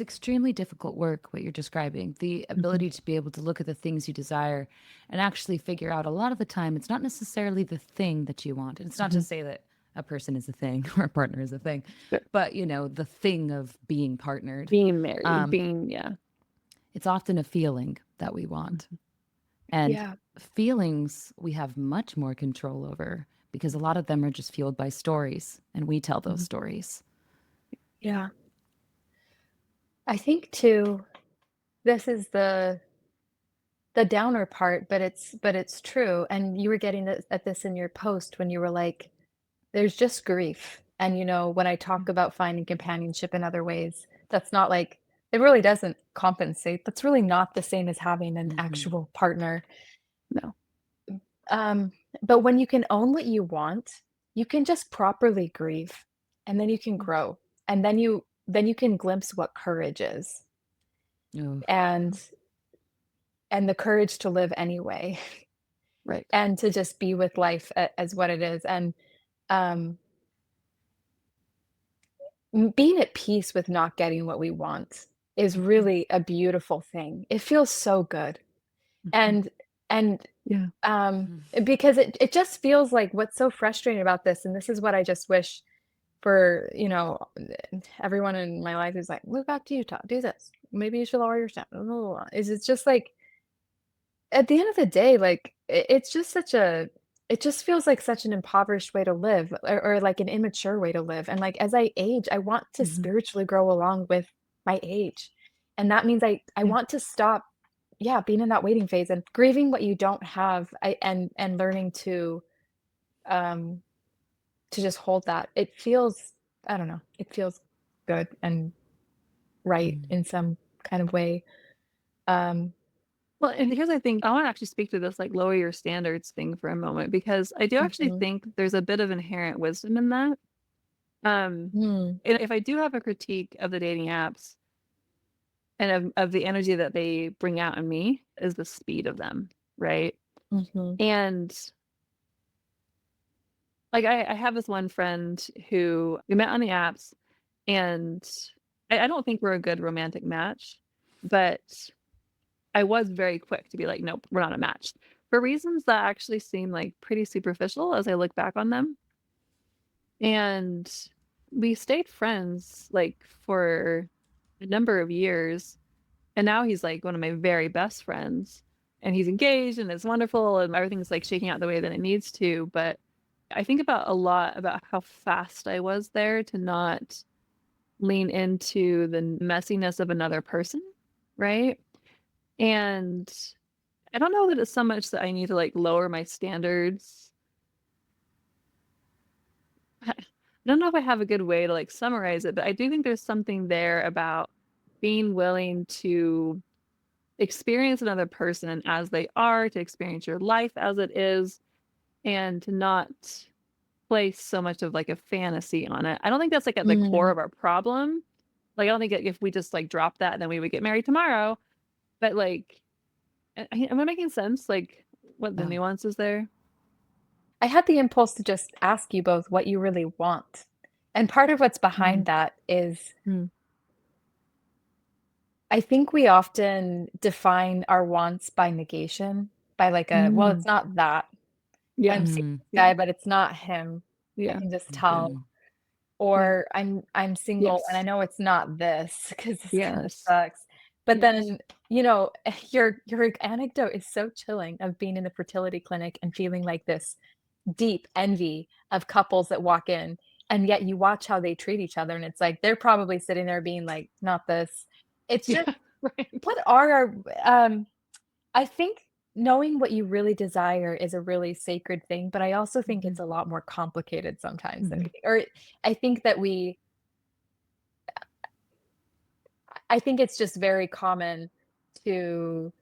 extremely difficult work what you're describing. The ability to be able to look at the things you desire and actually figure out a lot of the time it's not necessarily the thing that you want. And it's not to say that a person is a thing or a partner is a thing, but the thing of being partnered, being married, it's often a feeling that we want. And feelings we have much more control over because a lot of them are just fueled by stories and we tell those stories. Yeah. I think too, this is the downer part, but it's true. And you were getting at this in your post when you were like, there's just grief. And when I talk about finding companionship in other ways, that's not like it really doesn't compensate. That's really not the same as having an actual partner. No. But when you can own what you want, you can just properly grieve, and then you can grow, and then you can glimpse what courage is. And the courage to live anyway. Right. And to just be with life as what it is. And being at peace with not getting what we want is really a beautiful thing. It feels so good. And because it just feels like what's so frustrating about this, and this is what I just wish for, everyone in my life is like, move back to Utah, do this. Maybe you should lower your step. Is it's just like at the end of the day, like it's just it just feels like such an impoverished way to live or like an immature way to live. And like as I age, I want to spiritually grow along with my age. And that means I want to stop being in that waiting phase and grieving what you don't have and learning to just hold that. It feels, I don't know, it feels good and right in some kind of way. Well, and here's I think I want to actually speak to this like lower your standards thing for a moment because I do actually think there's a bit of inherent wisdom in that. And if I do have a critique of the dating apps and of the energy that they bring out in me is the speed of them, right? And like I have this one friend who we met on the apps and I don't think we're a good romantic match, but I was very quick to be like, nope, we're not a match for reasons that actually seem like pretty superficial as I look back on them. And we stayed friends like for a number of years. And now he's like one of my very best friends and he's engaged and it's wonderful and everything's like shaking out the way that it needs to. But I think about a lot about how fast I was there to not lean into the messiness of another person, right? And I don't know that it's so much that I need to like lower my standards. I don't know if I have a good way to like summarize it, but I do think there's something there about being willing to experience another person as they are, to experience your life as it is, and to not place so much of like a fantasy on it. I don't think that's like at the core Mm. of our problem. Like, I don't think if we just like drop that, then we would get married tomorrow. But like, am I making sense? Like, what the Oh. nuances there? I had the impulse to just ask you both what you really want. And part of what's behind that is Mm. I think we often define our wants by negation, by like well, it's not that. Yeah. I'm seeing Mm. this guy, but it's not him. I Yeah. can just Yeah. tell. Or I'm single and I Yes. know it's not this because this kind of Yes. sucks. But Yes. then, your anecdote is so chilling of being in the fertility clinic and feeling like this deep envy of couples that walk in, and yet you watch how they treat each other, and it's like they're probably sitting there being like, "Not this." It's just Yeah. Right. what are our I think knowing what you really desire is a really sacred thing, but I also think it's a lot more complicated sometimes than we think. Or I think that I think it's just very common to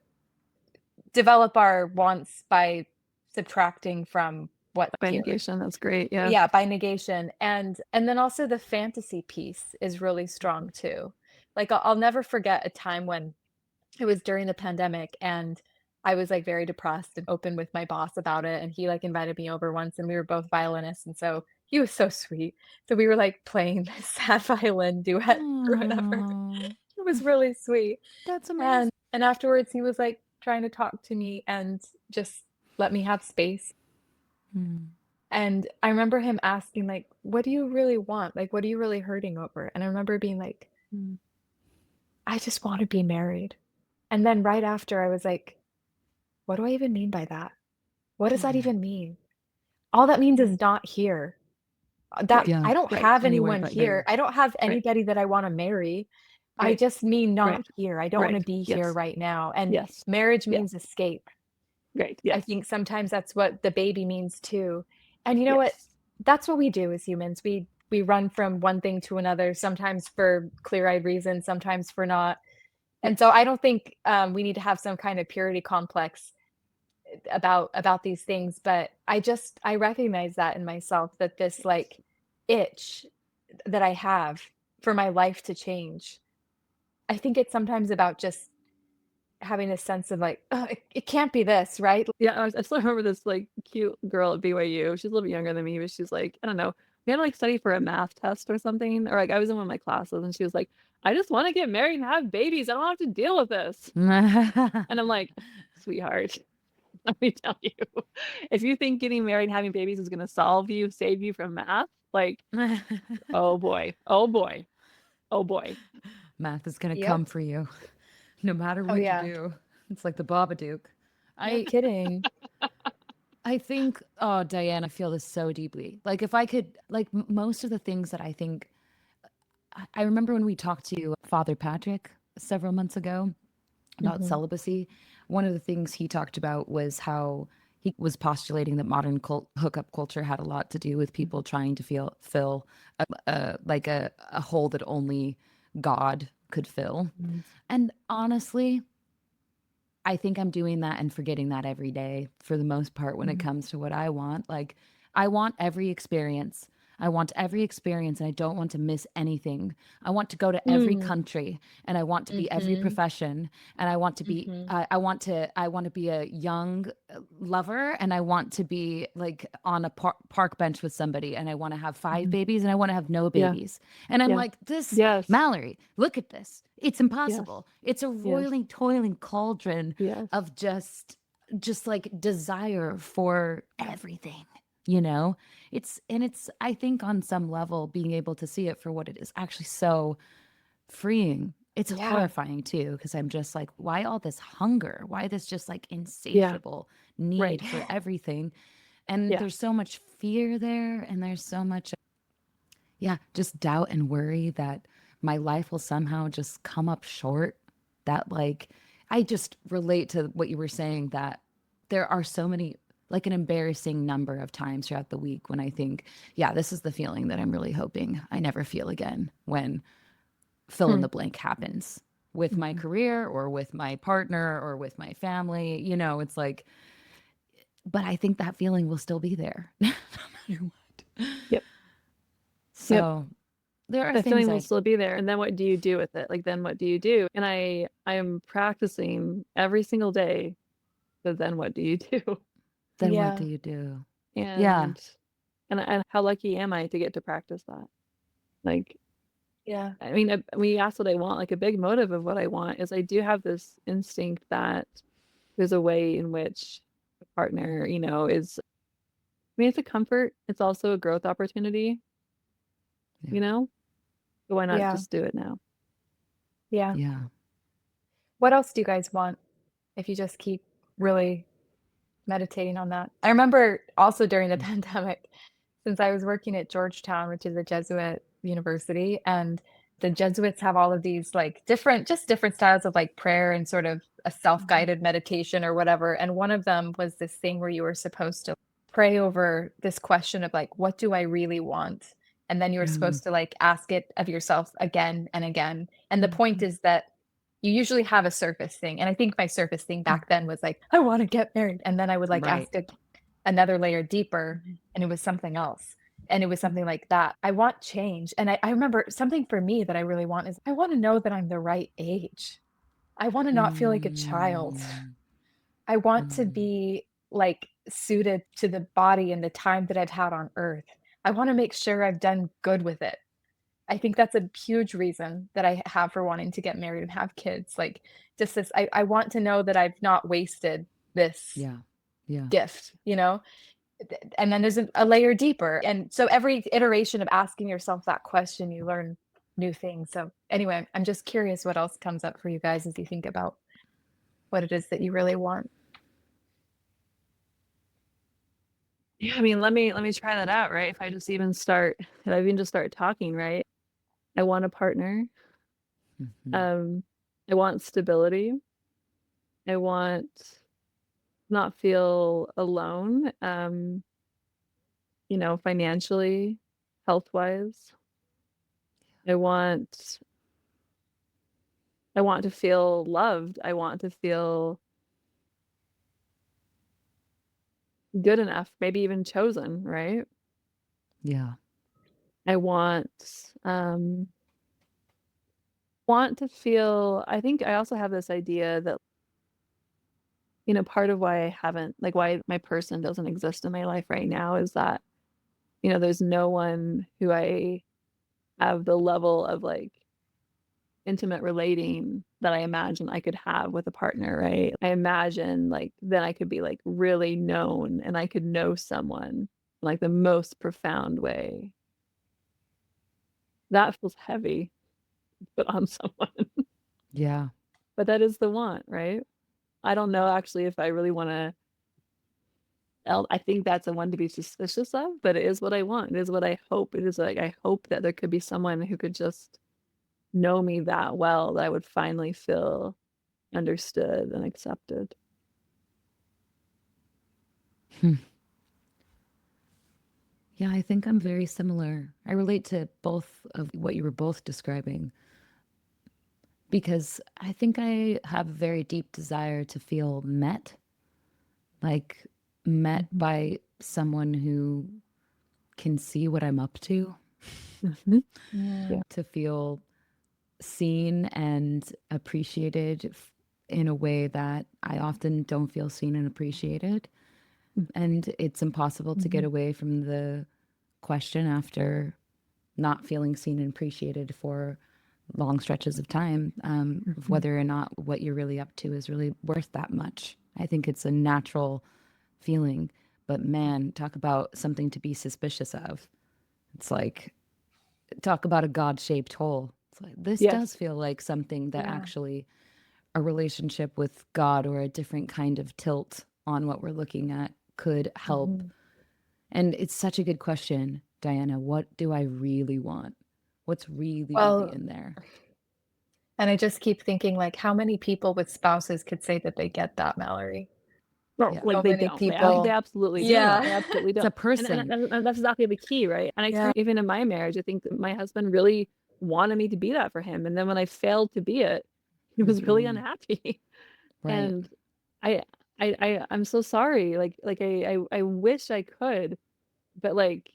develop our wants by subtracting from what's By here. negation, that's great. Yeah. Yeah, by negation, and then also the fantasy piece is really strong too. Like, I'll never forget a time when it was during the pandemic, and I was, like, very depressed and open with my boss about it, and he, like, invited me over once, and we were both violinists, and so he was so sweet. So we were, like, playing this sad violin duet or whatever. Oh, It was really sweet. that's amazing. And afterwards, he was, like, trying to talk to me and just let me have space. Mm. And I remember him asking, like, "What do you really want? Like, what are you really hurting over?" And I remember being like, Mm. "I just wanna be married." And then right after, I was like, "What do I even mean by that? What does that Mm. even mean? All that means is not here. That Right. Yeah. I don't Right. have Anywhere anyone but here. here. I don't have Right. anybody that I wanna marry. I Right. just mean not Right. here. I don't wanna Right. be here Yes. right now." And Yes. marriage Yeah. means escape. Great. I Yes. think sometimes that's what the baby means too. And you know what? Yes. That's what we do as humans. We run from one thing to another, sometimes for clear-eyed reasons, sometimes for not. And so Yes. I don't think, we need to have some kind of purity complex about these things, but I recognize that in myself, that this, Yes. like, itch that I have for my life to change. I think it's sometimes about just having a sense of like, "Ugh, it can't be this, right?" Yeah, I still remember this like cute girl at BYU. She's a little bit younger than me, but she's like, I don't know. We had to like study for a math test or something, or like I was in one of my classes, and she was like, "I just want to get married and have babies. I don't have to deal with this." And I'm like, "Sweetheart, let me tell you, if you think getting married and having babies is gonna save you from math, like, oh boy, oh boy, oh boy." Math is gonna Yep. come for you, no matter Oh, what you yeah. do. It's like the Babadook. No I kidding. I think, oh, Diane, I feel this so deeply. Like if I could, like most of the things that I think, I remember when we talked to Father Patrick several months ago about Mhm. celibacy. One of the things he talked about was how he was postulating that modern hookup culture had a lot to do with people trying to fill a hole that only God could fill. Mhm. And honestly, I think I'm doing that and forgetting that every day for the most part when it Mhm. comes to what I want. Like, I want every experience. I want every experience and I don't want to miss anything. I want to go to every Mm. country and I want to be every Mhm. profession and I want to be Mhm. I want to be a young lover and I want to be like on a park bench with somebody and I want to have 5 Mhm. babies and I want to have no Yeah. babies. And I'm Yeah. like, this Yes. Mallory, look at this. It's Yes. impossible. It's a Yes. roiling, toiling cauldron Yes. of just like desire for everything, you know? It's I think on some level being able to see it for what it is actually so freeing. It's Yeah. horrifying too, because I'm just like, why all this hunger? Why this just like Yeah. insatiable Right. need for everything? And Yeah. there's so much fear there, and there's so much, yeah, just doubt and worry that my life will somehow just come up short. That, like, I just relate to what you were saying, that there are so many, like, an embarrassing number of times throughout the week when I think, yeah, this is the feeling that I'm really hoping I never feel again, when fill in Hmm. the blank happens with my Mhm. career or with my partner or with my family. You know, it's like, but I think that feeling will still be there no matter what. Yep. Yep. So there are The things feeling will I, still be there. And then what do you do with it? Like, then what do you do? And I am practicing every single day. So then what do you do? then what Yeah. do you do? Yeah. And and how lucky am I to get to practice that? Like, Yeah. I mean, when you ask what I want, like a big motive of what I want is I do have this instinct that there's a way in which a partner, is, I mean, it's a comfort. It's also a growth opportunity, Yeah. you know? So why not Yeah. just do it now? Yeah. Yeah. What else do you guys want if you just keep really meditating on that? I remember also during the pandemic, since I was working at Georgetown, which is a Jesuit university, and the Jesuits have all of these like different styles of like prayer and sort of a self-guided meditation or whatever. And one of them was this thing where you were supposed to pray over this question of like, what do I really want? And then you were Mm. supposed to like ask it of yourself again and again. And the point is that you usually have a surface thing. And I think my surface thing back then was like, I want to get married. And then I would like Right. ask another layer deeper, and it was something else. And it was something like that. I want change. And I remember something for me that I really want is I want to know that I'm the right age. I want to not feel like a child. Mm. I want to Mm. be like suited to the body and the time that I've had on earth. I want to make sure I've done good with it. I think that's a huge reason that I have for wanting to get married and have kids. Like just this, I want to know that I've not wasted this Yeah. Yeah. gift, you know? And then there's a layer deeper. And so every iteration of asking yourself that question, you learn new things. So anyway, I'm just curious what else comes up for you guys as you think about what it is that you really want. Yeah, I mean, let me try that out, right? If I even just start talking, right? I want a partner. Mhm. I want stability. I want not feel alone, financially, health-wise. I want I want to feel loved. I want to feel good enough, maybe even chosen, right? Yeah. I want to feel, I think I also have this idea that, part of why I haven't, like, why my person doesn't exist in my life right now is that, there's no one who I have the level of, like, intimate relating that I imagine I could have with a partner, right? I imagine, like, then I could be, like, really known and I could know someone in, like, the most profound way. That feels heavy to put on someone, Yeah. but that is the want, right? I don't know actually if I really wanna I think that's the one to be suspicious of, but it is what I want. It is what I hope. It is like, I hope that there could be someone who could just know me that well that I would finally feel understood and accepted. Hmm. Yeah, I think I'm very similar. I relate to both of what you were both describing, because I think I have a very deep desire to feel met, like met Mhm. by someone who can see what I'm up to, Mhm. Mm, Yeah. to feel seen and appreciated in a way that I often don't feel seen and appreciated. And it's impossible to get Mhm. away from the question after not feeling seen and appreciated for long stretches of time, of Mhm. whether or not what you're really up to is really worth that much. I think it's a natural feeling, but man, talk about something to be suspicious of. It's like, talk about a God shaped hole. It's like, this does Yes. feel like something that yeah. actually a relationship with God or a different kind of tilt on what we're looking at could help Mhm. And it's such a good question, Diana. What do I really want? What's really Well, in there? and I just keep thinking, like, how many people with spouses could say that they get that, Mallory? No, Yeah. like So they many don't. They people. absolutely don't. Yeah. They absolutely It's don't. a person. And that's exactly the key, right? And I Yeah. even in my marriage, I think that my husband really wanted me to be that for him. And then when I failed to be it, he was really Mhm. unhappy. Right. And I I'm so sorry. I wish I could, but like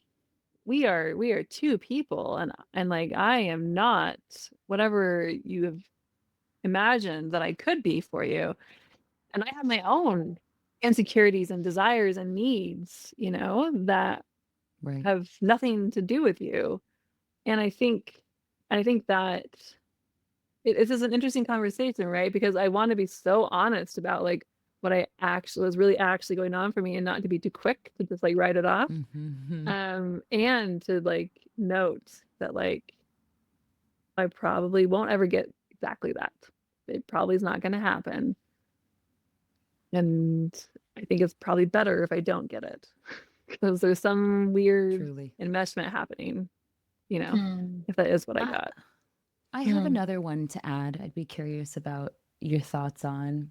we are two people, and like I am not whatever you have imagined that I could be for you. And I have my own insecurities and desires and needs, that Right. have nothing to do with you. And I think that this is an interesting conversation, right? Because I want to be so honest about like what I actually was really actually going on for me, and not to be too quick to just like write it off. And to like note that like I probably won't ever get exactly that. It probably is not going to happen. And I think it's probably better if I don't get it, because there's some weird Truly. enmeshment happening, Hmm. if that is what I I, got. I have Hmm. another one to add. I'd be curious about your thoughts on.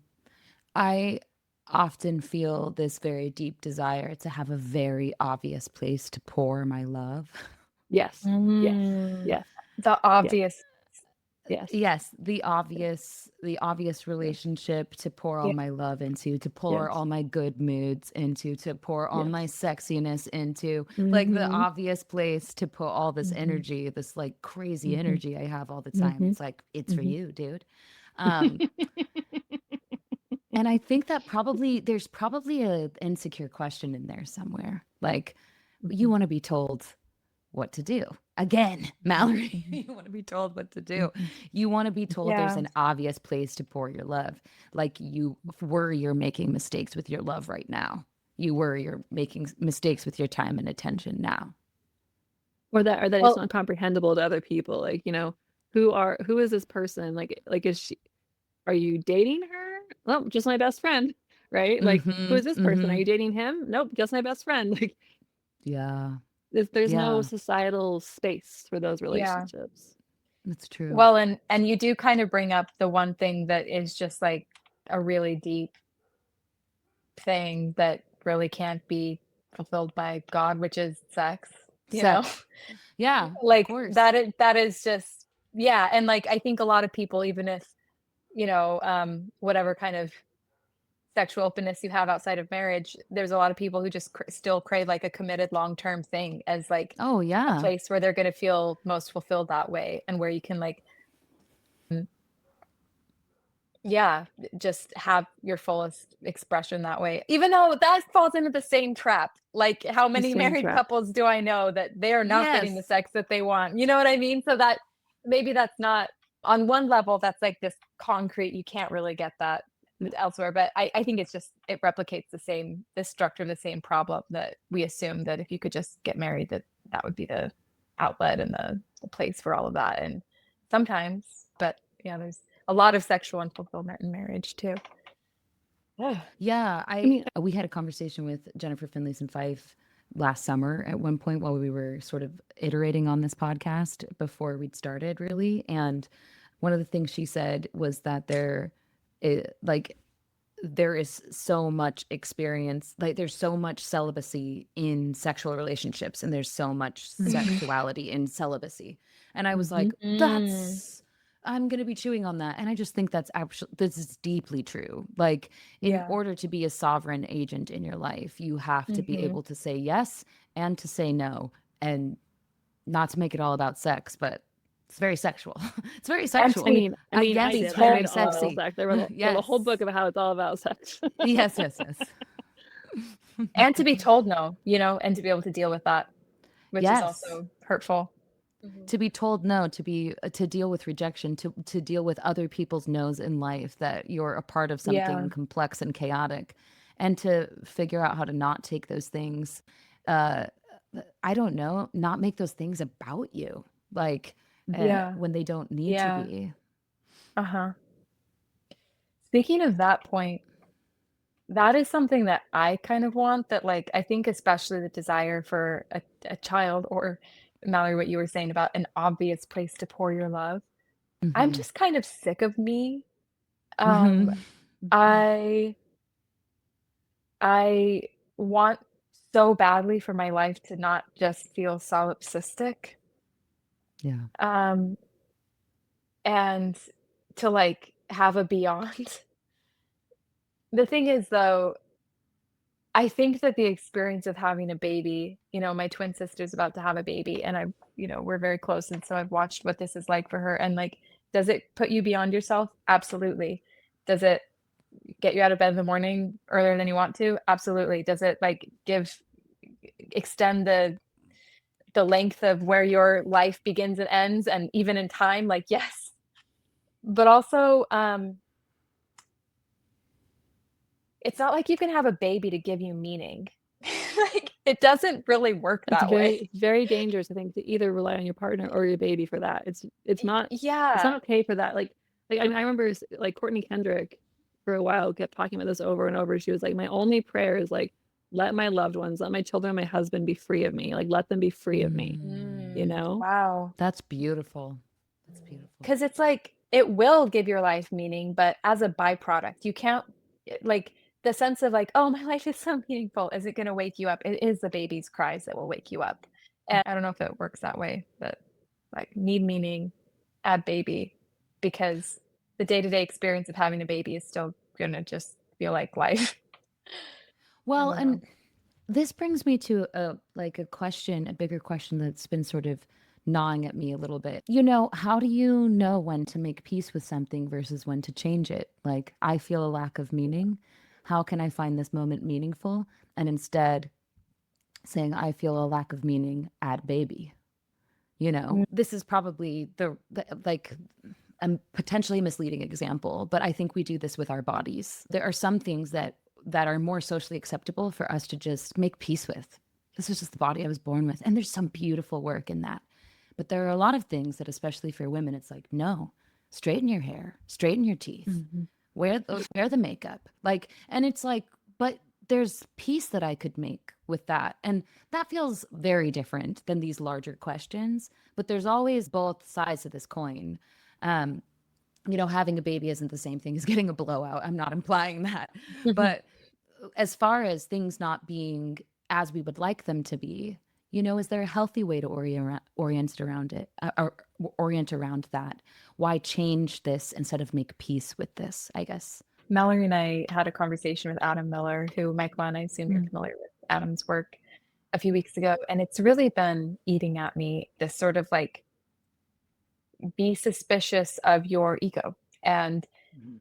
I often feel this very deep desire to have a very obvious place to pour my love. Yes. Yes. Mm. Yes. The Yes. obvious. Yes. Yes, the obvious relationship to pour all Yeah. my love into, to pour Yes. all my good moods into, to pour all my Yes. sexiness into, like the Mhm. obvious place to put all this Mhm. energy, this like crazy Mhm. energy I have all the time. Mhm. It's like, it's for Mhm. you, dude. Um, and I think that there's probably a insecure question in there somewhere. Like, you Mhm. want to be told what to do. Again, Mallory, Mhm. you want to be told what to do. Mhm. You want to be told there's Yeah. an obvious place to pour your love. Like you worry you're making mistakes with your love right now. You worry you're making mistakes with your time and attention now. Or that it's Well, not comprehensible to other people. Like, who is this person? Like are you dating her? Well, just my best friend, right? Like, who Mm-hmm. is this person? Are Mm-hmm. you dating him? Nope, just my best friend. Like, Yeah. there's no Yeah. societal space for those yeah. relationships. That's true. Well, and you do kind of bring up the one thing that is just like a really deep thing that really can't be fulfilled by God, which is sex, you know? Sex. Yeah, of Like course. that is just yeah, and like I think a lot of people, even if, whatever kind of sexual openness you have outside of marriage, there's a lot of people who just still crave like a committed long-term thing as like Oh, a yeah. place where they're going to feel most fulfilled that way and where you can like yeah, just have your fullest expression that way. Even though that falls into the same trap. Like, how The many same married trap. couples do I know that they are not getting the Yes. sex that they want? You know what I mean? So that maybe that's not on one level, that's like this concrete, you can't really get that elsewhere. But I think it's just it replicates the structure of the same problem that we assume that if you could just get married, that would be the outlet and the place for all of that. And sometimes, but yeah, there's a lot of sexual unfulfillment in marriage too. Yeah. Yeah, I mean, we had a conversation with Jennifer Finlayson Fife last summer at one point while we were sort of iterating on this podcast before we'd started really. And one of the things she said was that like there is so much experience, like there's so much celibacy in sexual relationships and there's so much Mhm. sexuality in celibacy. And I was like, mhm. Mm. I'm going to be chewing on that. And I just think this is deeply true. Like, in Yeah. order to be a sovereign agent in your life, you have to be Mhm. able to say yes and to say no, and not to make it all about sex, but it's very sexual. It's very And to I sexual. be mean, I mean, Yes, I be it's did. I made very it all about told sexy. sex. I wrote a whole book Yes. about how it's all about sex. Yes, yes, yes. and to be told no, and to be able to deal with that, which is Yes. also hurtful. Mhm. To be told no, to deal with rejection, to deal with other people's no's in life, that you're a part of Yeah. something complex and chaotic, and to figure out how to not take those things, uh, I don't know, not make those things about you, like Yeah. when they don't need to Yeah. be. Uh-huh. Speaking of that point, that is something that I kind of want, that, like, I think especially the desire for a child, or Mallory, what you were saying about an obvious place to pour your love. I'm Mhm. just kind of sick of me. Um, Mhm. I I want so badly for my life to not just feel solipsistic, Yeah. um, and to, like, have a beyond. The thing is, though, I think that the experience of having a baby, my twin sister's about to have a baby, and we're very close, and so I've watched what this is like for her, and, like, does it put you beyond yourself? Absolutely. Does it get you out of bed in the morning earlier than you want to? Absolutely. Does it, like, extend the length of where your life begins and ends, and even in time? Like, yes. But also, it's not like you can have a baby to give you meaning. Like, it doesn't really work It's that way. very dangerous, I think, to either rely on your partner or your baby for that. It's not it's Yeah. not okay for that. Like I remember like Courtney Kendrick for a while kept talking about this over and over. She was like, my only prayer is like, let my loved ones, let my children, my husband be free of me. Like let them be free of me. You know? Wow. That's beautiful. That's beautiful. Because it's like, it will give your life meaning, but as a byproduct, you can't, like, the sense of like, oh, my life is so meaningful. Is it going to wake you up? It is the baby's cries that will wake you up. And I don't know if it works that way, but like, need meaning, add baby, because the day-to-day experience of having a baby is still going to just feel like life. I Well, don't know. and this brings me to a question, a bigger question that's been sort of gnawing at me a little bit. How do you know when to make peace with something versus when to change it? Like, I feel a lack of meaning. How can I find this moment meaningful? And instead saying, I feel a lack of meaning, add baby. Mm. This is probably the like a potentially misleading example, but I think we do this with our bodies. There are some things that are more socially acceptable for us to just make peace with. This is just the body I was born with, and there's some beautiful work in that. But there are a lot of things that, especially for women, it's like, no, straighten your hair, straighten your teeth, Mhm. wear the makeup, like, and it's like, but there's peace that I could make with that, and that feels very different than these larger questions. But there's always both sides of this coin. um Having a baby isn't the same thing as getting a blowout. I'm not implying that. But as far as things not being as we would like them to be, is there a healthy way to orient around it, or orient around that? Why change this instead of make peace with this, I guess? Mallory and I had a conversation with Adam Miller, who, Michaelann, I assume you're familiar with Adam's work, a few weeks ago. And it's really been eating at me, this sort of like, be suspicious of your ego, and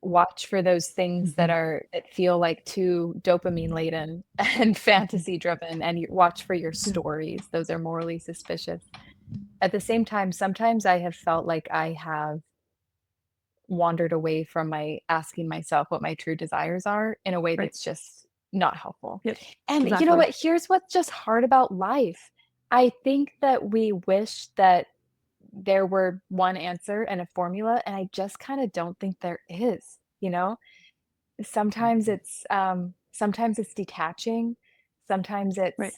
watch for those things that feel like too dopamine laden and fantasy driven, and you watch for your stories. Those are morally suspicious. At the same time, sometimes I have felt like I have wandered away from my asking myself what my true desires are in a way Right. that's just not helpful. Yep. And you know Exactly. what? Here's what's just hard about life. I think that we wish that there were one answer and a formula, and I just kind of don't think there is, you know? Sometimes it's detaching, sometimes Right.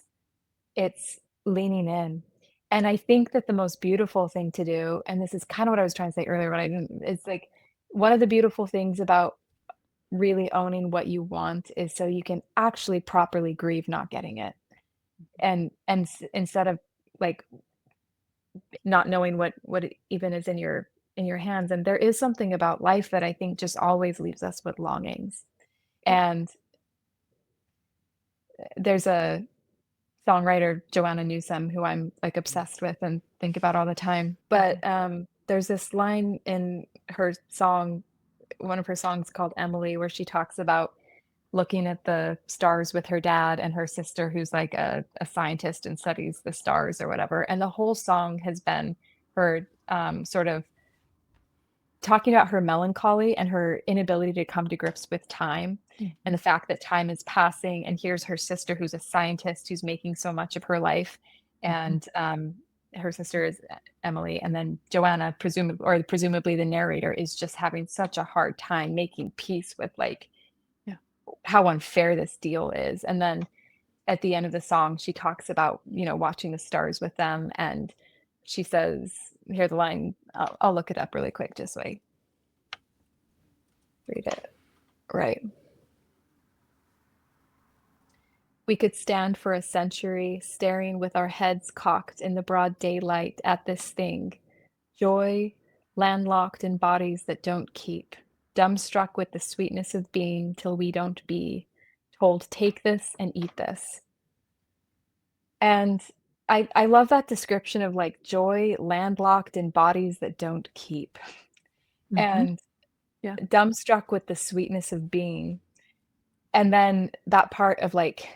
it's leaning in. And I think that the most beautiful thing to do, and this is kind of what I was trying to say earlier, but I didn't, it's like, one of the beautiful things about really owning what you want is so you can actually properly grieve not getting it. And instead of, like, not knowing what it even is in your hands. And there is something about life that I think just always leaves us with longings. And there's a songwriter, Joanna Newsom, who I'm, like, obsessed with and think about all the time. But there's this line in her song, one of her songs called Emily, where she talks about looking at the stars with her dad and her sister, who's like a scientist and studies the stars or whatever. And the whole song has been her sort of talking about her melancholy and her inability to come to grips with time, and the fact that time is passing. And here's her sister, who's a scientist, who's making so much of her life. And her sister is Emily. And then Joanna, presumably the narrator, is just having such a hard time making peace with, like, Yeah. how unfair this deal is. And then at the end of the song, she talks about, watching the stars with them. And she says, here's the line, I'll look it up really quick just so I read it right. We could stand for a century, staring with our heads cocked in the broad daylight at this thing. Joy, landlocked in bodies that don't keep, dumbstruck with the sweetness of being till we don't be, told, take this and eat this. And I love that description of like joy landlocked in bodies that don't keep, and Yeah. dumbstruck with the sweetness of being. And then that part of like,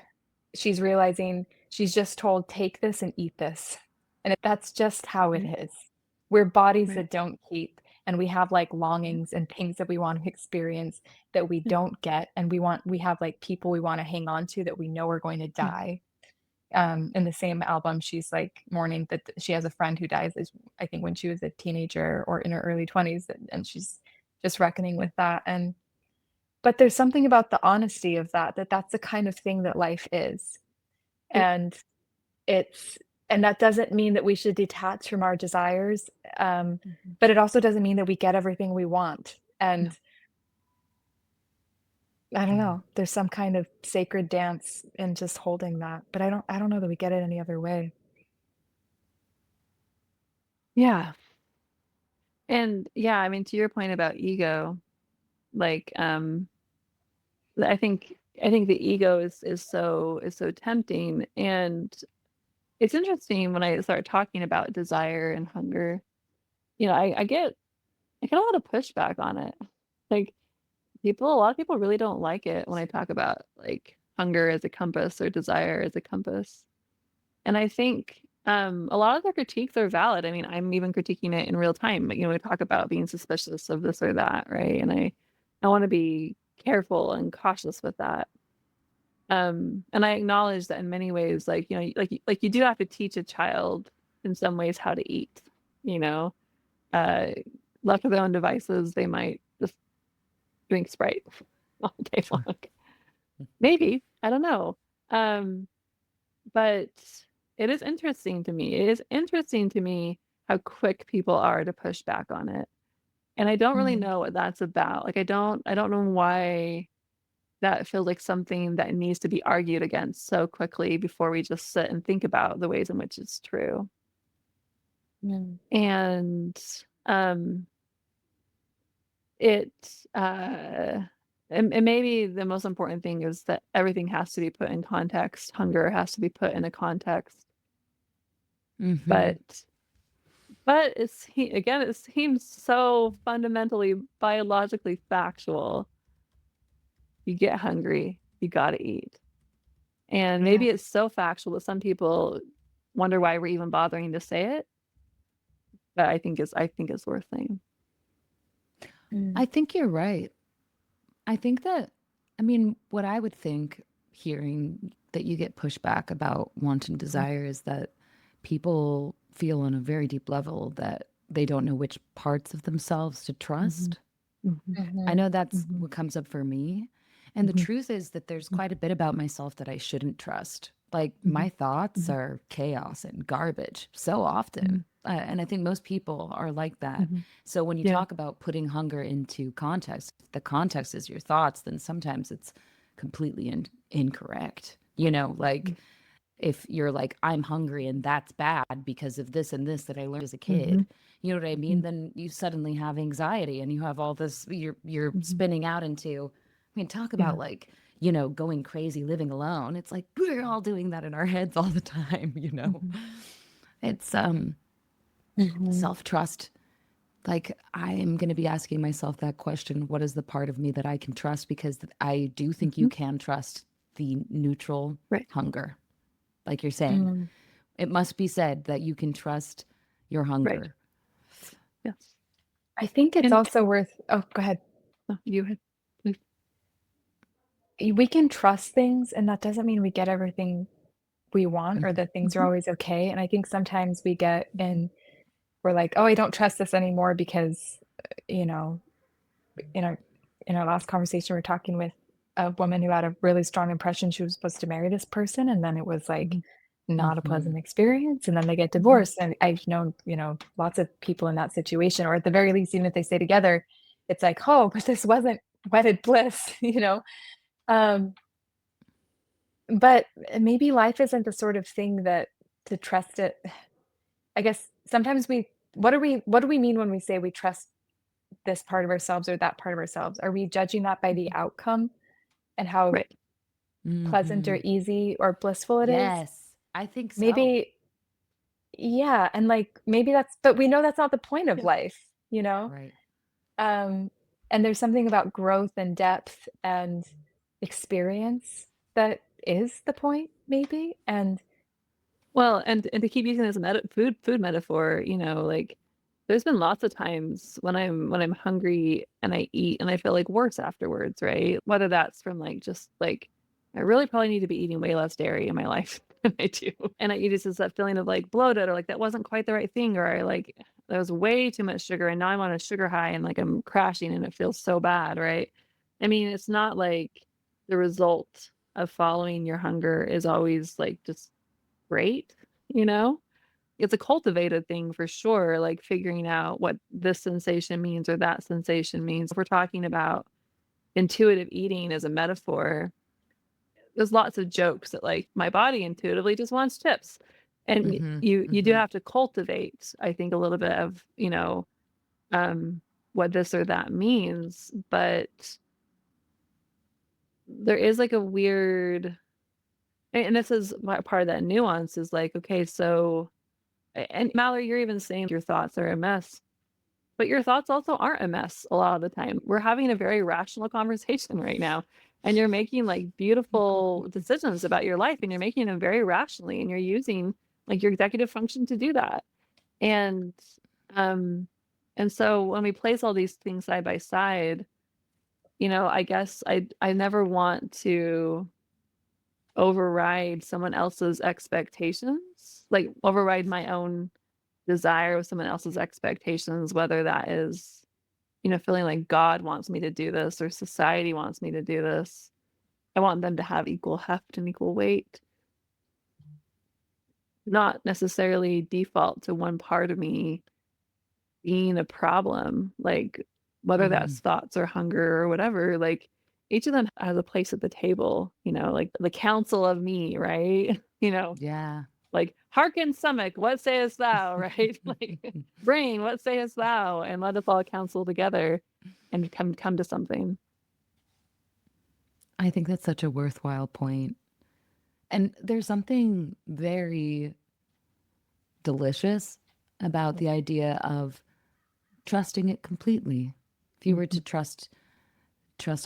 she's realizing she's just told, take this and eat this. And that's just how it Right. is. We're bodies Right. that don't keep, and we have like longings and things that we want to experience that we Yeah. don't get. And we have like people we want to hang on to that we know are going to Yeah. die. In the same album, she's like mourning that she has a friend who dies, I think when she was a teenager or in her early 20s, and she's just reckoning with that. But there's something about the honesty of that's the kind of thing that life is. Yeah. And it's and that doesn't mean that we should detach from our desires, but it also doesn't mean that we get everything we want. And I don't know, there's some kind of sacred dance in just holding that, but I don't know that we get it any other way. Yeah. And yeah, I mean, to your point about ego, like, I think the ego is so tempting, and it's interesting when I start talking about desire and hunger. I get a lot of pushback on it. Like a lot of people really don't like it when I talk about like hunger as a compass or desire as a compass. And I think a lot of their critiques are valid. I mean, I'm even critiquing it in real time. We talk about being suspicious of this or that, right? And I want to be careful and cautious with that. And I acknowledge that in many ways, like, like you do have to teach a child in some ways how to eat, you know, uh, left to their own devices, they might just drink Sprite all day long. Maybe, I don't know. Um, but it is interesting to me. It is interesting to me how quick people are to push back on it. And I don't really know what that's about. Like I don't know why that feels like something that needs to be argued against so quickly before we just sit and think about the ways in which it's true. Mm. And it and maybe the most important thing is that everything has to be put in context. Hunger has to be put in a context. But again, it seems so fundamentally biologically factual. You get hungry, you gotta eat. And maybe Yeah. it's so factual that some people wonder why we're even bothering to say it. But I think it's worth saying. I think you're right. I think that, I mean, what I would think hearing that you get pushback about want and desire is that people feel on a very deep level that they don't know which parts of themselves to trust. I know that's what comes up for me. And the truth is that there's quite a bit about myself that I shouldn't trust. Like my thoughts are chaos and garbage so often. And I think most people are like that. So when you Yeah. talk about putting hunger into context, if the context is your thoughts, then sometimes it's completely incorrect. Like if you're like, I'm hungry and that's bad because of this and this that I learned as a kid, you know what I mean? Then you suddenly have anxiety and you have all this, you're spinning out into, I mean, talk about like, going crazy, living alone. It's like, we're all doing that in our heads all the time, It's, self-trust. Like I am going to be asking myself that question, what is the part of me that I can trust? Because I do think you can trust the neutral Right. hunger. Like you're saying, it must be said that you can trust your hunger. Yes. I think it's And also worth go ahead. you had We can trust things, and that doesn't mean we get everything we want or that things are always okay. And I think sometimes we're like, oh, I don't trust this anymore because, in our last conversation, we are talking with a woman who had a really strong impression she was supposed to marry this person, and then it was like not a pleasant experience, and then they get divorced. And I've known, lots of people in that situation, or at the very least, even if they stay together, it's like, oh, but this wasn't wedded bliss, Um, but maybe life isn't the sort of thing that to trust it. I guess sometimes what do we mean when we say we trust this part of ourselves or that part of ourselves? Are we judging that by the outcome and how Right. pleasant or easy or blissful it is? Yes, I think so. Maybe, yeah, and like maybe but we know that's not the point of Yeah. life, Right. And there's something about growth and depth and experience that is the point, maybe. And Well, and to keep using this food metaphor, like there's been lots of times when I'm hungry and I eat and I feel like worse afterwards, right? Whether that's from like just like I really probably need to be eating way less dairy in my life than I do. And I eat just that feeling of like bloated or like that wasn't quite the right thing, or I like there was way too much sugar and now I'm on a sugar high and like I'm crashing and it feels so bad, right? I mean, it's not like the result of following your hunger is always like just great, you know? It's a cultivated thing for sure, like figuring out what this sensation means or that sensation means. If we're talking about intuitive eating as a metaphor, there's lots of jokes that like my body intuitively just wants chips. And you do have to cultivate, I think, a little bit of, what this or that means. But there is like a weird, and this is part of that nuance is like, okay, so and Mallory, you're even saying your thoughts are a mess, but your thoughts also aren't a mess a lot of the time. We're having a very rational conversation right now, and you're making like beautiful decisions about your life, and you're making them very rationally, and you're using like your executive function to do that. And um and so when we place all these things side by side, I guess I never want to override someone else's expectations, like override my own desire with someone else's expectations, whether that is, feeling like God wants me to do this or society wants me to do this. I want them to have equal heft and equal weight, not necessarily default to one part of me being a problem, like whether that's thoughts or hunger or whatever, like each of them has a place at the table, like the council of me, right? Yeah. Like, hearken, stomach, what sayest thou, right? Like, brain, what sayest thou? And let us all counsel together and come to something. I think that's such a worthwhile point. And there's something very delicious about the idea of trusting it completely. If you were to trust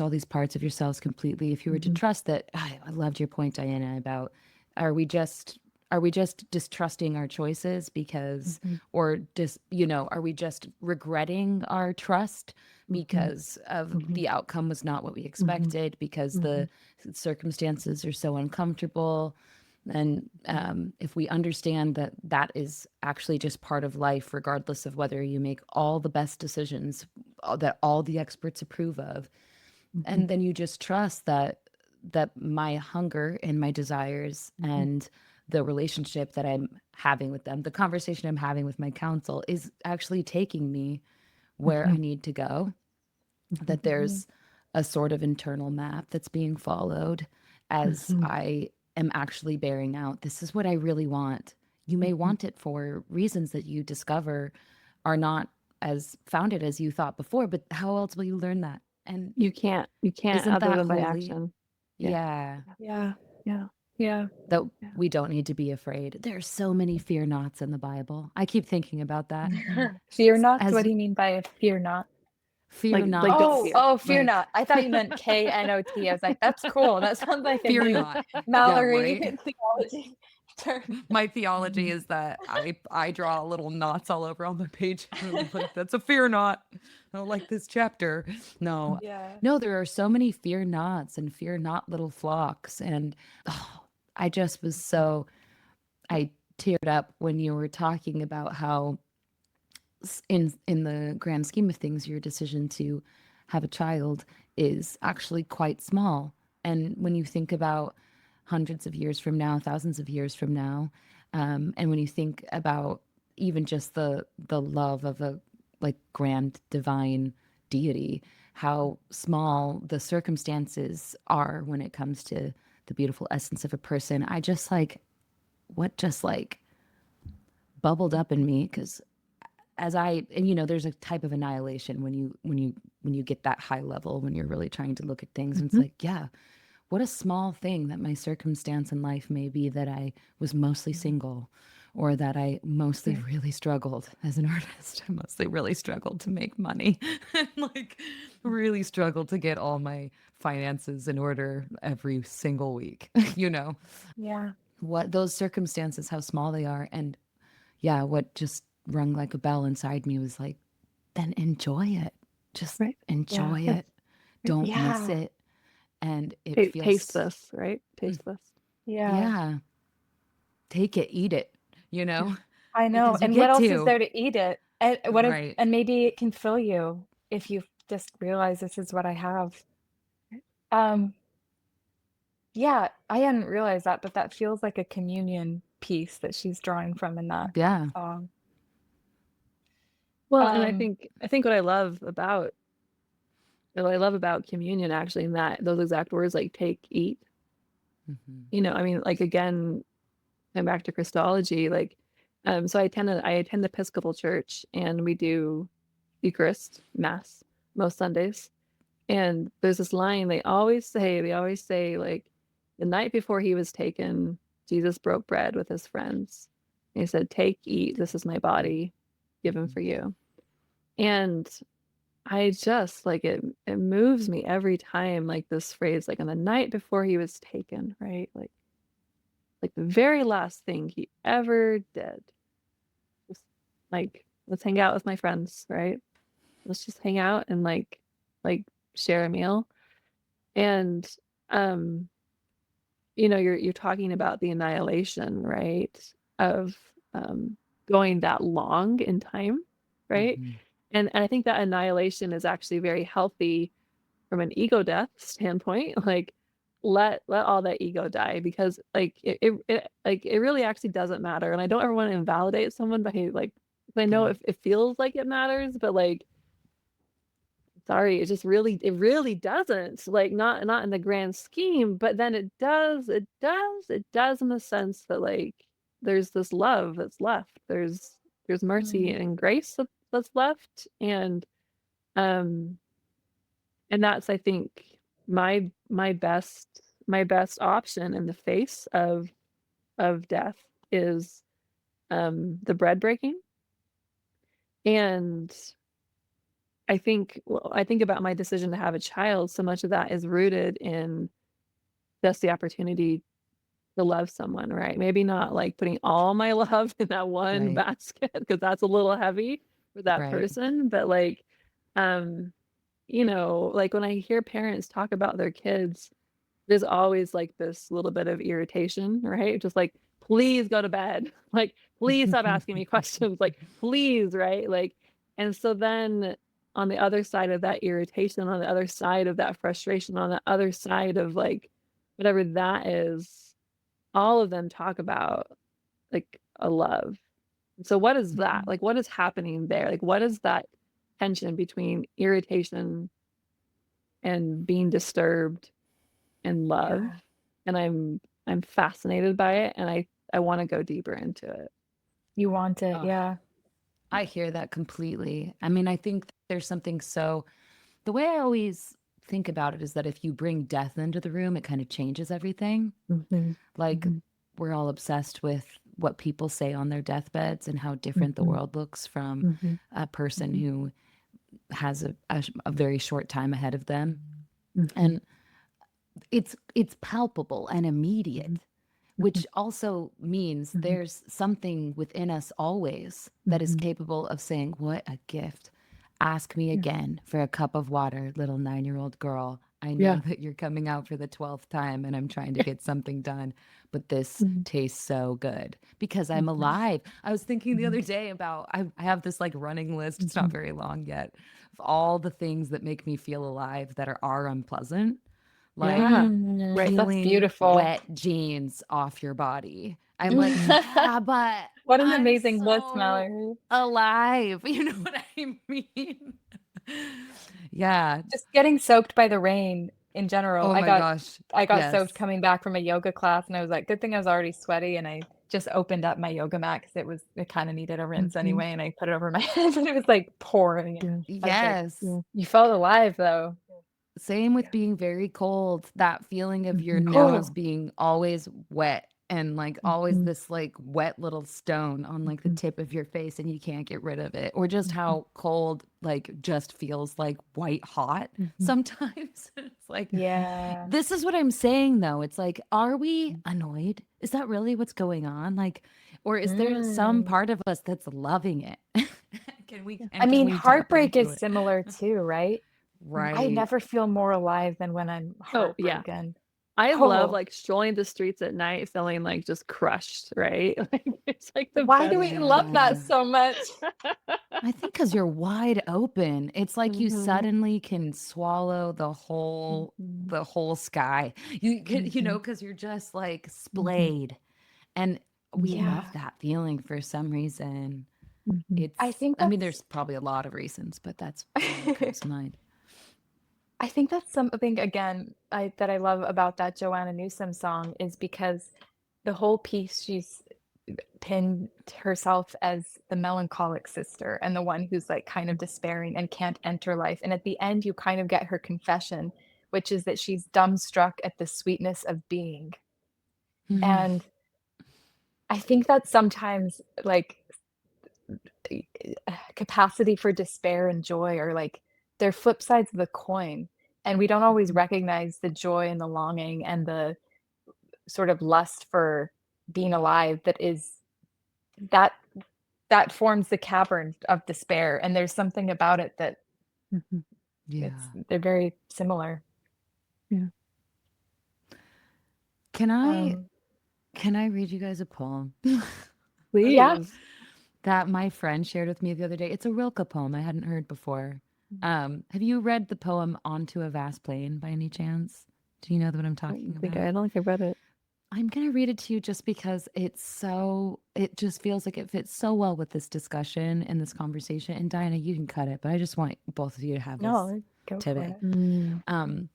all these parts of yourselves completely, if you were to trust that, I loved your point, Diana, about are we just distrusting our choices because or just are we just regretting our trust because of the outcome was not what we expected, because the circumstances are so uncomfortable? And if we understand that that is actually just part of life, regardless of whether you make all the best decisions that all the experts approve of, and then you just trust that my hunger and my desires and the relationship that I'm having with them, the conversation I'm having with my counsel, is actually taking me where I need to go, that there's a sort of internal map that's being followed as I am actually bearing out, this is what I really want. You may want it for reasons that you discover are not as founded as you thought before, but how else will you learn that? And You can't isn't other that than by holy? action. Yeah. yeah, Yeah. That we don't need to be afraid. There's so many fear nots in the Bible. I keep thinking about that. fear not. As What do you mean by a fear not? fear not. Like don't Oh, fear. oh, fear Like, not. I thought you meant KNOT. I was like, that's cool. That sounds like a fear new not. Mallory Yeah, right? theology term. My theology is that I draw little knots all over on my page. Like, that's a fear knot. I don't like this chapter. No. Yeah. No, there are so many fear knots and fear not little flocks. And I just was so, I teared up when you were talking about how in the grand scheme of things, your decision to have a child is actually quite small. And when you think about hundreds of years from now, thousands of years from now, and when you think about even just the love of a like grand divine deity, how small the circumstances are when it comes to the beautiful essence of a person, I just like what just like bubbled up in me because as I and there's a type of annihilation when you get that high level when you're really trying to look at things and it's like, yeah, what a small thing that my circumstance in life may be that I was mostly single or that I mostly really struggled as an artist. I mostly really struggled to make money and like really struggled to get all my finances in order every single week, Yeah. what those circumstances, how small they are. And yeah, what just rung like a bell inside me was like, then enjoy it. Just Right. enjoy it. Don't miss Yeah. it. And it Taste feels, this, right? Taste this. Yeah. yeah, take it, eat it, I know. because you And what get else is to. there to eat it? And Right. and maybe it can fill you if you just realize this is what I have. Um, yeah, I hadn't realized that, but that feels like a communion piece that she's drawing from in the Yeah. song. Well, and Um, I think what I love about communion actually in that those exact words like take, eat. Hmm. I mean, like again, going back to Christology, like so I attend the Episcopal Church and we do Eucharist Mass most Sundays. And there's this line they always say like the night before he was taken, Jesus broke bread with his friends. And he said, "Take, eat, this is my body given for you." And I just like it moves me every time like this phrase like on the night before he was taken, right? Like the very last thing he ever did. Just like let's hang out with my friends, right? Let's just hang out and like share a meal. And um you're talking about the annihilation, right? Of going that long in time, right? Hmm. And I think that annihilation is actually very healthy from an ego death standpoint. Like let all that ego die because like it really actually doesn't matter. And I don't ever want to invalidate someone by like I know Right. it feels like it matters, but like sorry, it really doesn't. Like not in the grand scheme, but then it does in the sense that like there's this love that's left. There's mercy mm, and grace that's left. Um and that's I think my best option in the face of death is the bread breaking. And I think about my decision to have a child, so much of that is rooted in just the opportunity to love someone, right? Maybe not like putting all my love in that one Right. basket because that's a little heavy for that Right. person, but like um like when I hear parents talk about their kids, there's always like this little bit of irritation, right? Just like, please go to bed. Like, please stop asking me questions. Like, please, right? Like, and so then on the other side of that irritation, on the other side of that frustration, on the other side of like whatever that is, all of them talk about like a love. So what is that? mm, Like, what is happening there? Like, what is that tension between irritation and being disturbed and love? yeah. And I'm fascinated by it and I want to go deeper into it. You want it. Oh, Yeah. I hear that completely. I mean, I think there's something so, the way I always think about it is that if you bring death into the room, it kind of changes everything. Mhm. Like, Mhm. we're all obsessed with what people say on their deathbeds and how different the Mhm. world looks from Mhm. a person Mhm. who has a very short time ahead of them. Mhm. And it's palpable and Mhm. immediate, Mhm. which also means Mhm. there's something within us always that is Mhm. capable of saying, what a gift. Ask me Yeah. again for a cup of water, little 9-year-old girl. I know Yeah. that you're coming out for the 12th time and I'm trying to get something done, but this Mhm. tastes so good because I'm Mhm. alive. I was thinking the Mhm. other day about, I have this like running list, it's not Mhm. very long yet, of all the things that make me feel alive that are unpleasant. like Yeah. Right. That's peeling beautiful. wet jeans off your body. I'm like, yeah, but What an I'm amazing list, so Mallory. alive. You know what I mean? Yeah. Just getting soaked by the rain in general. Oh I my got gosh. I got soaked Yes. coming back from a yoga class, and I was like, good thing I was already sweaty, and I just opened up my yoga mat because it kind of needed a rinse anyway, and I put it over my head, and it was like pouring. And Yeah. I was like, Yes. you felt alive though. Same with Yeah. being very cold, that feeling of your nose Oh, being always wet and like always this like wet little stone on like the tip of your face and you can't get rid of it. Or just how cold like just feels like white hot sometimes. It's like, yeah. this is what I'm saying though. It's like, are we annoyed? Is that really what's going on? Like, or is there some Mm. part of us that's loving it? I Can mean, we tap heartbreak into is it? similar too, right? I Right. never feel more alive than when I'm Oh, yeah. heartbroken. I love, Oh, like, strolling the streets at night feeling, like, just crushed, right? Like, it's, like, the why do best we love that Yeah. so much? I think because you're wide open. It's like you Mhm. suddenly can swallow Mhm. the whole sky. You get, you know, because you're just like splayed. And we Yeah. love that feeling for some reason. I It's, think I mean, that's there's probably a lot of reasons, but that's one that comes to mind. I think that's something again that I love about that Joanna Newsom song is because the whole piece she's pinned herself as the melancholic sister and the one who's like kind of despairing and can't enter life. And at the end, you kind of get her confession, which is that she's dumbstruck at the sweetness of being. Mhm. And I think that sometimes like capacity for despair and joy are like they're flip sides of the coin. And we don't always recognize the joy and the longing and the sort of lust for being alive that that forms the cavern of despair. And there's something about it that Yeah. they're very similar. Yeah. Can I Um, can I read you guys a poem yeah. Please. that my friend shared with me the other day? It's a Rilke poem I hadn't heard before. Have you read the poem Onto a Vast Plain by any chance? Do you know what I'm talking about? I don't think I read it. I'm going to read it to you just because it just feels like it fits so well with this discussion and this conversation. And Diana, you can cut it, but I just want both of you to have this No, go for today. it. Mm.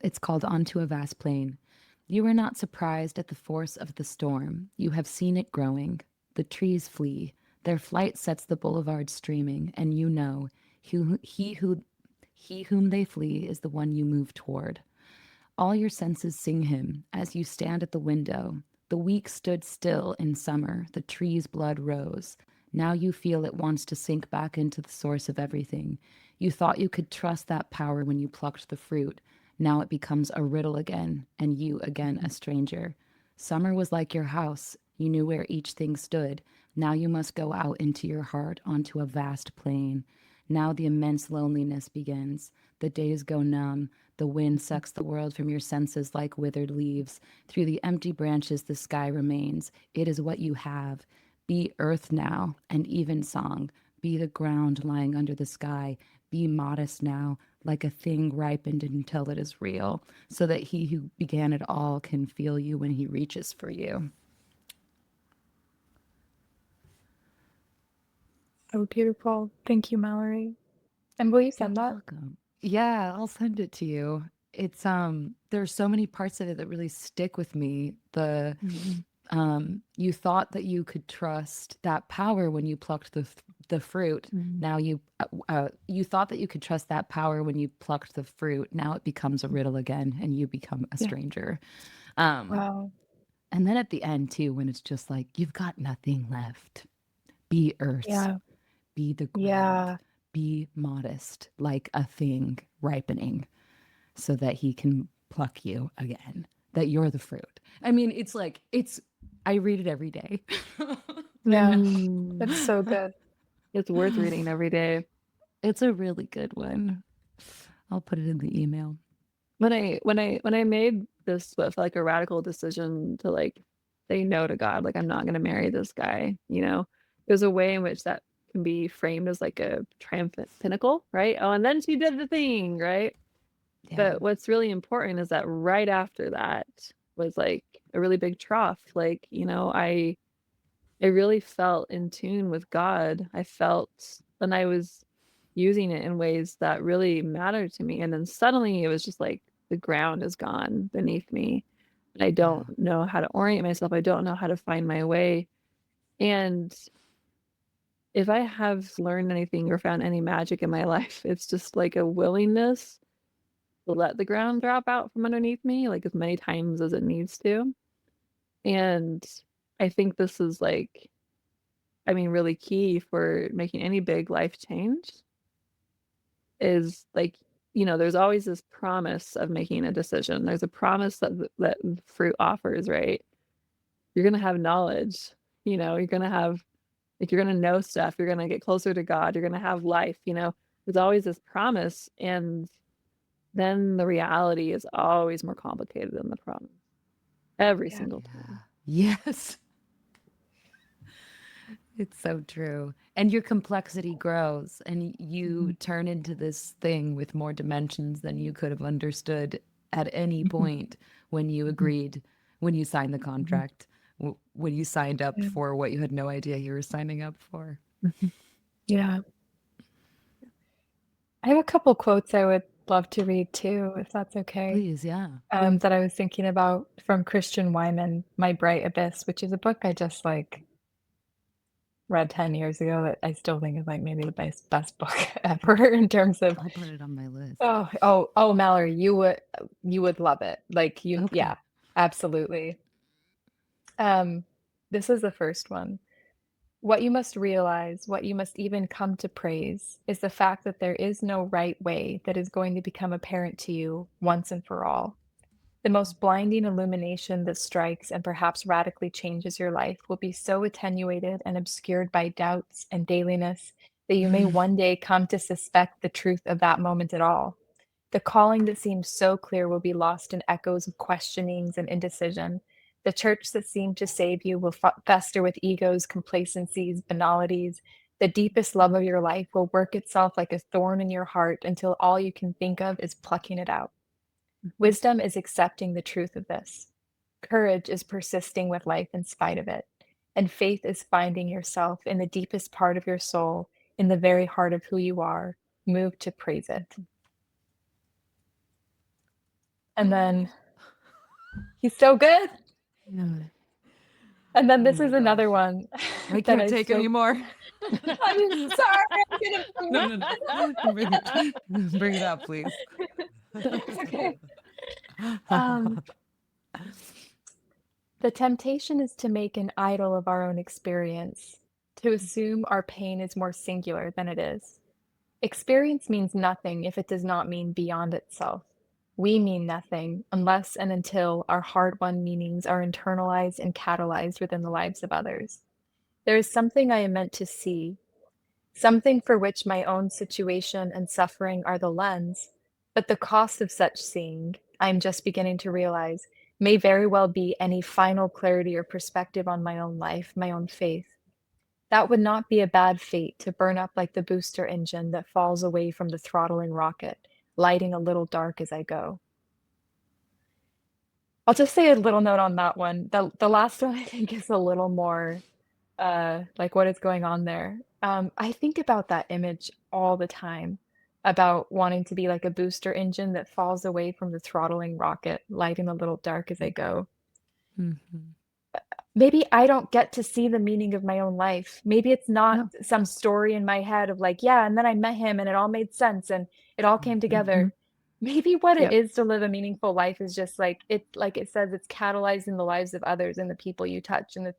It's called Onto a Vast Plain. You are not surprised at the force of the storm. You have seen it growing. The trees flee. Their flight sets the boulevard streaming, and you know he whom they flee is the one you move toward. All your senses sing him as you stand at the window. The week stood still in summer, the tree's blood rose. Now you feel it wants to sink back into the source of everything. You thought you could trust that power when you plucked the fruit. Now it becomes a riddle again, and you again a stranger. Summer was like your house. You knew where each thing stood. Now you must go out into your heart onto a vast plain. Now the immense loneliness begins. The days go numb. The wind sucks the world from your senses like withered leaves. Through the empty branches, the sky remains. It is what you have. Be earth now, and even song. Be the ground lying under the sky. Be modest now, like a thing ripened until it is real, so that he who began it all can feel you when he reaches for you. Oh, beautiful. Thank you, Mallory. And will you You're send that? welcome. Yeah, I'll send it to you. It's there's so many parts of it that really stick with me. You thought that you could trust that power when you plucked the fruit. Now you thought that you could trust that power when you plucked the fruit. Now it becomes a riddle again, and you become a Yeah. stranger. Wow. And then at the end too, when it's just like you've got nothing left. Be earth, Yeah. be the ground, Yeah. be modest, like a thing ripening, so that he can pluck you again. That you're the fruit. I mean, it's like I read it every day. Yeah. Mm. It's so good. It's worth reading every day. It's a really good one. I'll put it in the email. When I made this with like a radical decision to like say no to God, like I'm not gonna marry this guy, you know, there's a way in which that can be framed as like a triumphant pinnacle, right? Oh, and then she did the thing, right? Yeah. But what's really important is that right after that was like a really big trough. Like, I really felt in tune with God. I felt, and I was using it in ways that really mattered to me. And then suddenly it was just like the ground is gone beneath me. And I don't know how to orient myself. I don't know how to find my way. And if I have learned anything or found any magic in my life, it's just like a willingness to let the ground drop out from underneath me, like as many times as it needs to. And I think this is like, really key for making any big life change is like, there's always this promise of making a decision. There's a promise that fruit offers, right? You're going to have knowledge, you're going to have, like, you're going to know stuff. You're going to get closer to God. You're going to have life, there's always this promise. And then the reality is always more complicated than the promise. Every single time. Yes. It's so true. And your complexity grows and you turn into this thing with more dimensions than you could have understood at any point when you agreed, when you signed the contract, when you signed up for what you had no idea you were signing up for. Yeah. I have a couple quotes I would love to read too, if that's okay. Please, yeah. That I was thinking about from Christian Wyman, My Bright Abyss, which is a book I just like read 10 years ago that I still think is like maybe the best book ever in terms of I'll put it on my list. oh Mallory, you would love it. Like Okay. yeah, absolutely. This is the first one. What you must realize, what you must even come to praise, is the fact that there is no right way that is going to become apparent to you once and for all. The most blinding illumination that strikes and perhaps radically changes your life will be so attenuated and obscured by doubts and dailiness that you may one day come to suspect the truth of that moment at all. The calling that seems so clear will be lost in echoes of questionings and indecision. The church that seemed to save you will fester with egos, complacencies, banalities. The deepest love of your life will work itself like a thorn in your heart until all you can think of is plucking it out. Wisdom is accepting the truth of this. Courage is persisting with life in spite of it. And faith is finding yourself in the deepest part of your soul, in the very heart of who you are, moved to praise it. And then he's so good. And then this is another one. I can't take anymore. I'm sorry. I'm gonna No. Bring it up, please. okay. The temptation is to make an idol of our own experience, to assume our pain is more singular than it is. Experience means nothing if it does not mean beyond itself. We mean nothing unless and until our hard-won meanings are internalized and catalyzed within the lives of others. There is something I am meant to see, something for which my own situation and suffering are the lens, but the cost of such seeing, I am just beginning to realize, may very well be any final clarity or perspective on my own life, my own faith. That would not be a bad fate to burn up like the booster engine that falls away from the throttling rocket, lighting a little dark as I go. I'll just say a little note on that one. The last one I think is a little more like what is going on there. I think about that image all the time about wanting to be like a booster engine that falls away from the throttling rocket, lighting a little dark as I go. Maybe I don't get to see the meaning of my own life. Maybe it's not some story in my head of like, yeah, and then I met him and it all made sense and it all came together. Maybe what it is to live a meaningful life is just like it says, it's catalyzing the lives of others and the people you touch and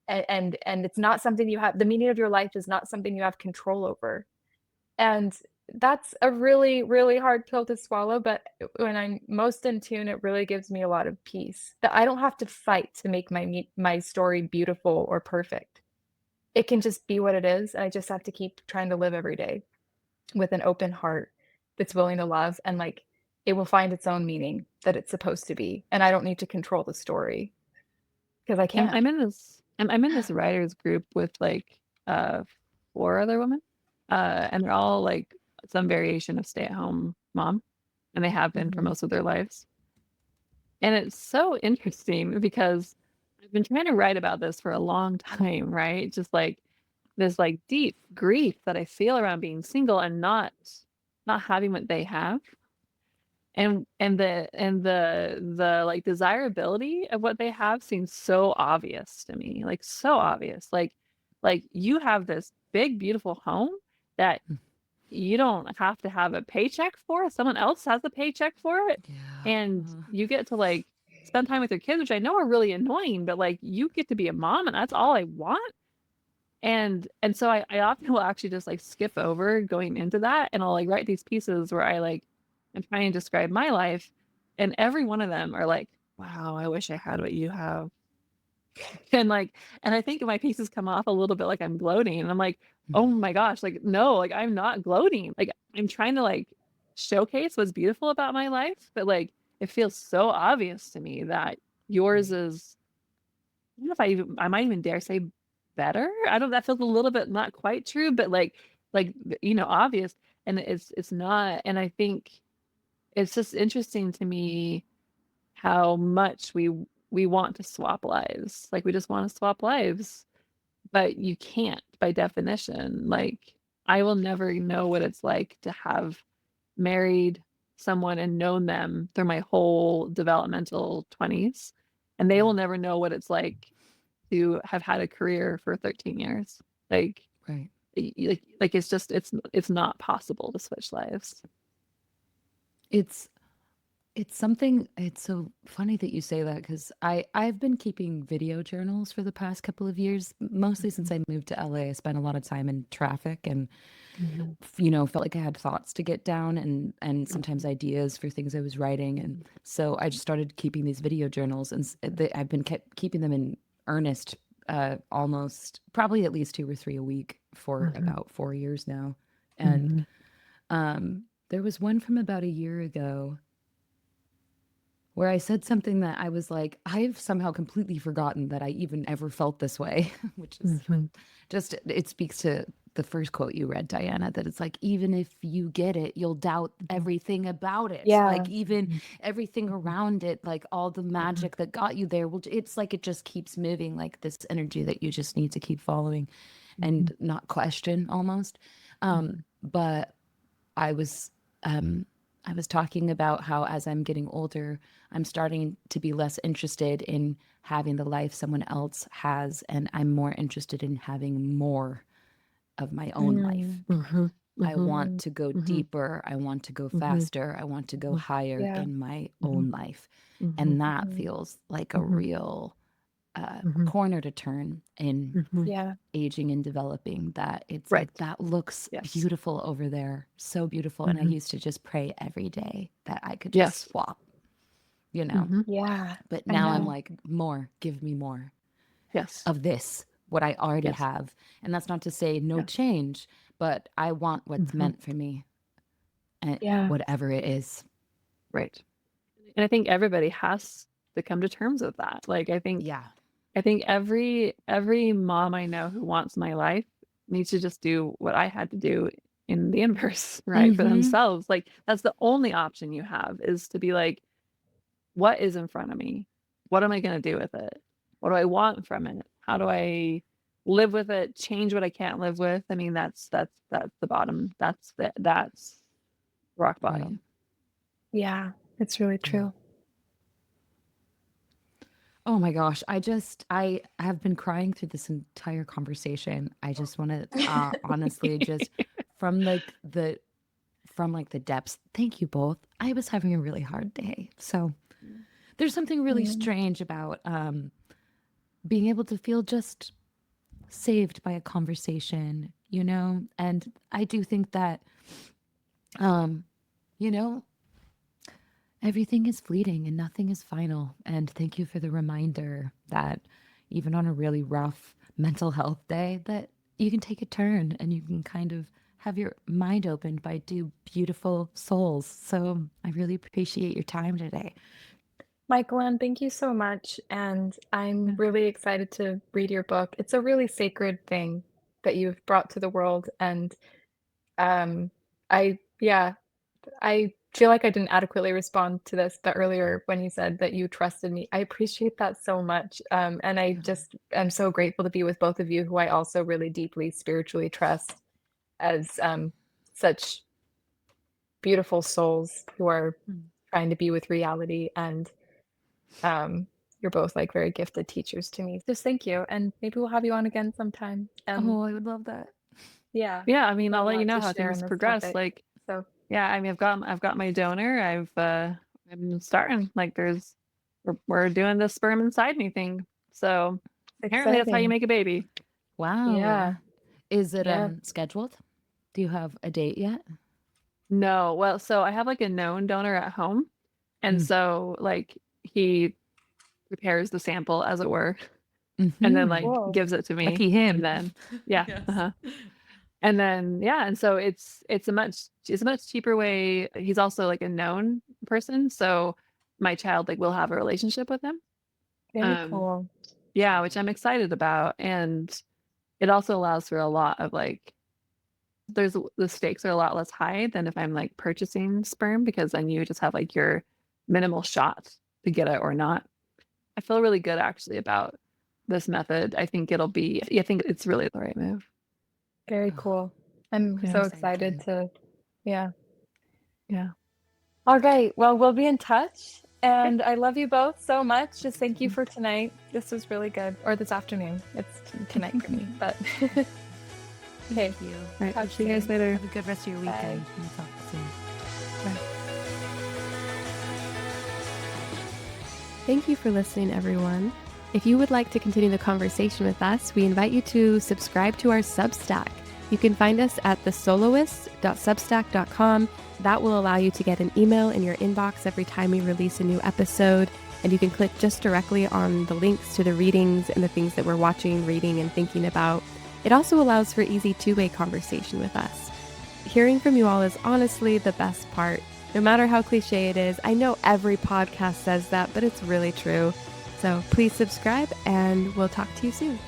it's not something you have, the meaning of your life is not something you have control over. And that's a really, really hard pill to swallow, but when I'm most in tune, it really gives me a lot of peace that I don't have to fight to make my story beautiful or perfect. It can just be what it is, and I just have to keep trying to live every day with an open heart that's willing to love, and like it will find its own meaning that it's supposed to be, and I don't need to control the story because I can't. I'm in this writers group with like 4 other women, and they're all like some variation of stay-at-home mom. and they have been for Mhm. most of their lives. And it's so interesting because I've been trying to write about this for a long time, right? Just like this like deep grief that I feel around being single and not having what they have. And the like desirability of what they have seems so obvious to me. Like so obvious. Like you have this big beautiful home that you don't have to have a paycheck for. Someone else has a paycheck for it. Yeah. And you get to like spend time with your kids, which I know are really annoying, but like you get to be a mom and that's all I want. And so I often will actually just like skip over going into that and I'll like write these pieces where I like am trying to describe my life. And every one of them are like, wow, I wish I had what you have. And like, and I think my pieces come off a little bit like I'm gloating. And I'm like, oh my gosh, like, no, like I'm not gloating. Like I'm trying to like showcase what's beautiful about my life, but like it feels so obvious to me that yours is, I don't know if I might even dare say better. I don't, that feels a little bit not quite true, but like, obvious. And it's not. And I think it's just interesting to me how much we want to swap lives. Like we just want to swap lives, but you can't by definition. Like I will never know what it's like to have married someone and known them through my whole developmental 20s, and they will never know what it's like to have had a career for 13 years. Like Right. like it's just it's not possible to switch lives. It's something. It's so funny that you say that because I've been keeping video journals for the past couple of years, mostly since I moved to LA. I spent a lot of time in traffic and felt like I had thoughts to get down and sometimes ideas for things I was writing, and so I just started keeping these video journals, and I've been keeping them in earnest, almost probably at least 2 or 3 a week for about 4 years now, and there was one from about a year ago where I said something that I was like, I've somehow completely forgotten that I even ever felt this way, which is just, it speaks to the first quote you read, Diana, that it's like, even if you get it, you'll doubt everything about it. Yeah. Like, even everything around it, like all the magic that got you there, well, it's like it just keeps moving, like this energy that you just need to keep following and not question almost. But I was talking about how as I'm getting older, I'm starting to be less interested in having the life someone else has, and I'm more interested in having more of my own life. I want to go deeper. I want to go faster. I want to go higher Yeah. in my own life. And that feels like a real corner to turn in Yeah. aging and developing, that it's Right. like, that looks Yes. beautiful over there. So beautiful. And I used to just pray every day that I could just Yes. swap, Yeah. But I now I'm know. like, more, give me more Yes. of this, what I already Yes. have. And that's not to say no Yeah. change, but I want what's meant for me, and Yeah. whatever it is. Right. And I think everybody has to come to terms with that. Like I think Yeah. every mom I know who wants my life needs to just do what I had to do in the inverse, right? For themselves. Like that's the only option you have, is to be like, what is in front of me? What am I going to do with it? What do I want from it? How do I live with it? Change what I can't live with? I mean, that's the bottom. That's rock bottom. Right. Yeah. It's really true. Oh my gosh. I have been crying through this entire conversation. I just want to honestly just from like the depths, thank you both. I was having a really hard day. So there's something really strange about being able to feel just saved by a conversation, And I do think that you know, everything is fleeting and nothing is final. And thank you for the reminder that even on a really rough mental health day, that you can take a turn and you can kind of have your mind opened by two beautiful souls. So I really appreciate your time today. Michaelann, thank you so much. And I'm really excited to read your book. It's a really sacred thing that you've brought to the world. And I feel like I didn't adequately respond to this, but earlier when you said that you trusted me, I appreciate that so much. And I just am so grateful to be with both of you, who I also really deeply spiritually trust as such beautiful souls who are trying to be with reality. And you're both like very gifted teachers to me. Just thank you. And maybe we'll have you on again sometime. Oh, I would love that. Yeah. Yeah, I mean, So I'll let you lot know to how share on things this progress. topic. Like, So yeah, I mean, I've got my donor. I'm starting. Like, we're doing this sperm inside me thing. So apparently that's how you exciting. make a baby. Wow. Yeah. Is it Yeah. scheduled? Do you have a date yet? No, well, so I have like a known donor at home, and Mm. so like he prepares the sample, as it were, and then Mhm. like Cool. gives it to me, Lucky him. and then yeah, Yes. and then yeah, and so it's a much cheaper way. He's also like a known person, so my child like will have a relationship with him. Very Um, cool. yeah, which I'm excited about, and it also allows for a lot of like the stakes are a lot less high than if I'm like purchasing sperm, because then you just have like your minimal shot to get it or not. I feel really good actually about this method. I think I think it's really the right move. Very Oh, cool. I'm Yeah. so I'm excited excited to, yeah. Yeah. All right. Well, we'll be in touch. And I love you both so much. Just thank you for tonight. This was really good. Or this afternoon. It's tonight for me. But okay. Thank you. All right. Talk See you guys soon. later. Have a good rest of your Bye. weekend. We'll talk soon. Thank you for listening, everyone. If you would like to continue the conversation with us, we invite you to subscribe to our Substack. You can find us at thesoloist.substack.com. That will allow you to get an email in your inbox every time we release a new episode, and you can click just directly on the links to the readings and the things that we're watching, reading, and thinking about. It also allows for easy two-way conversation with us. Hearing from you all is honestly the best part. No matter how cliche it is, I know every podcast says that, but it's really true. So please subscribe, and we'll talk to you soon.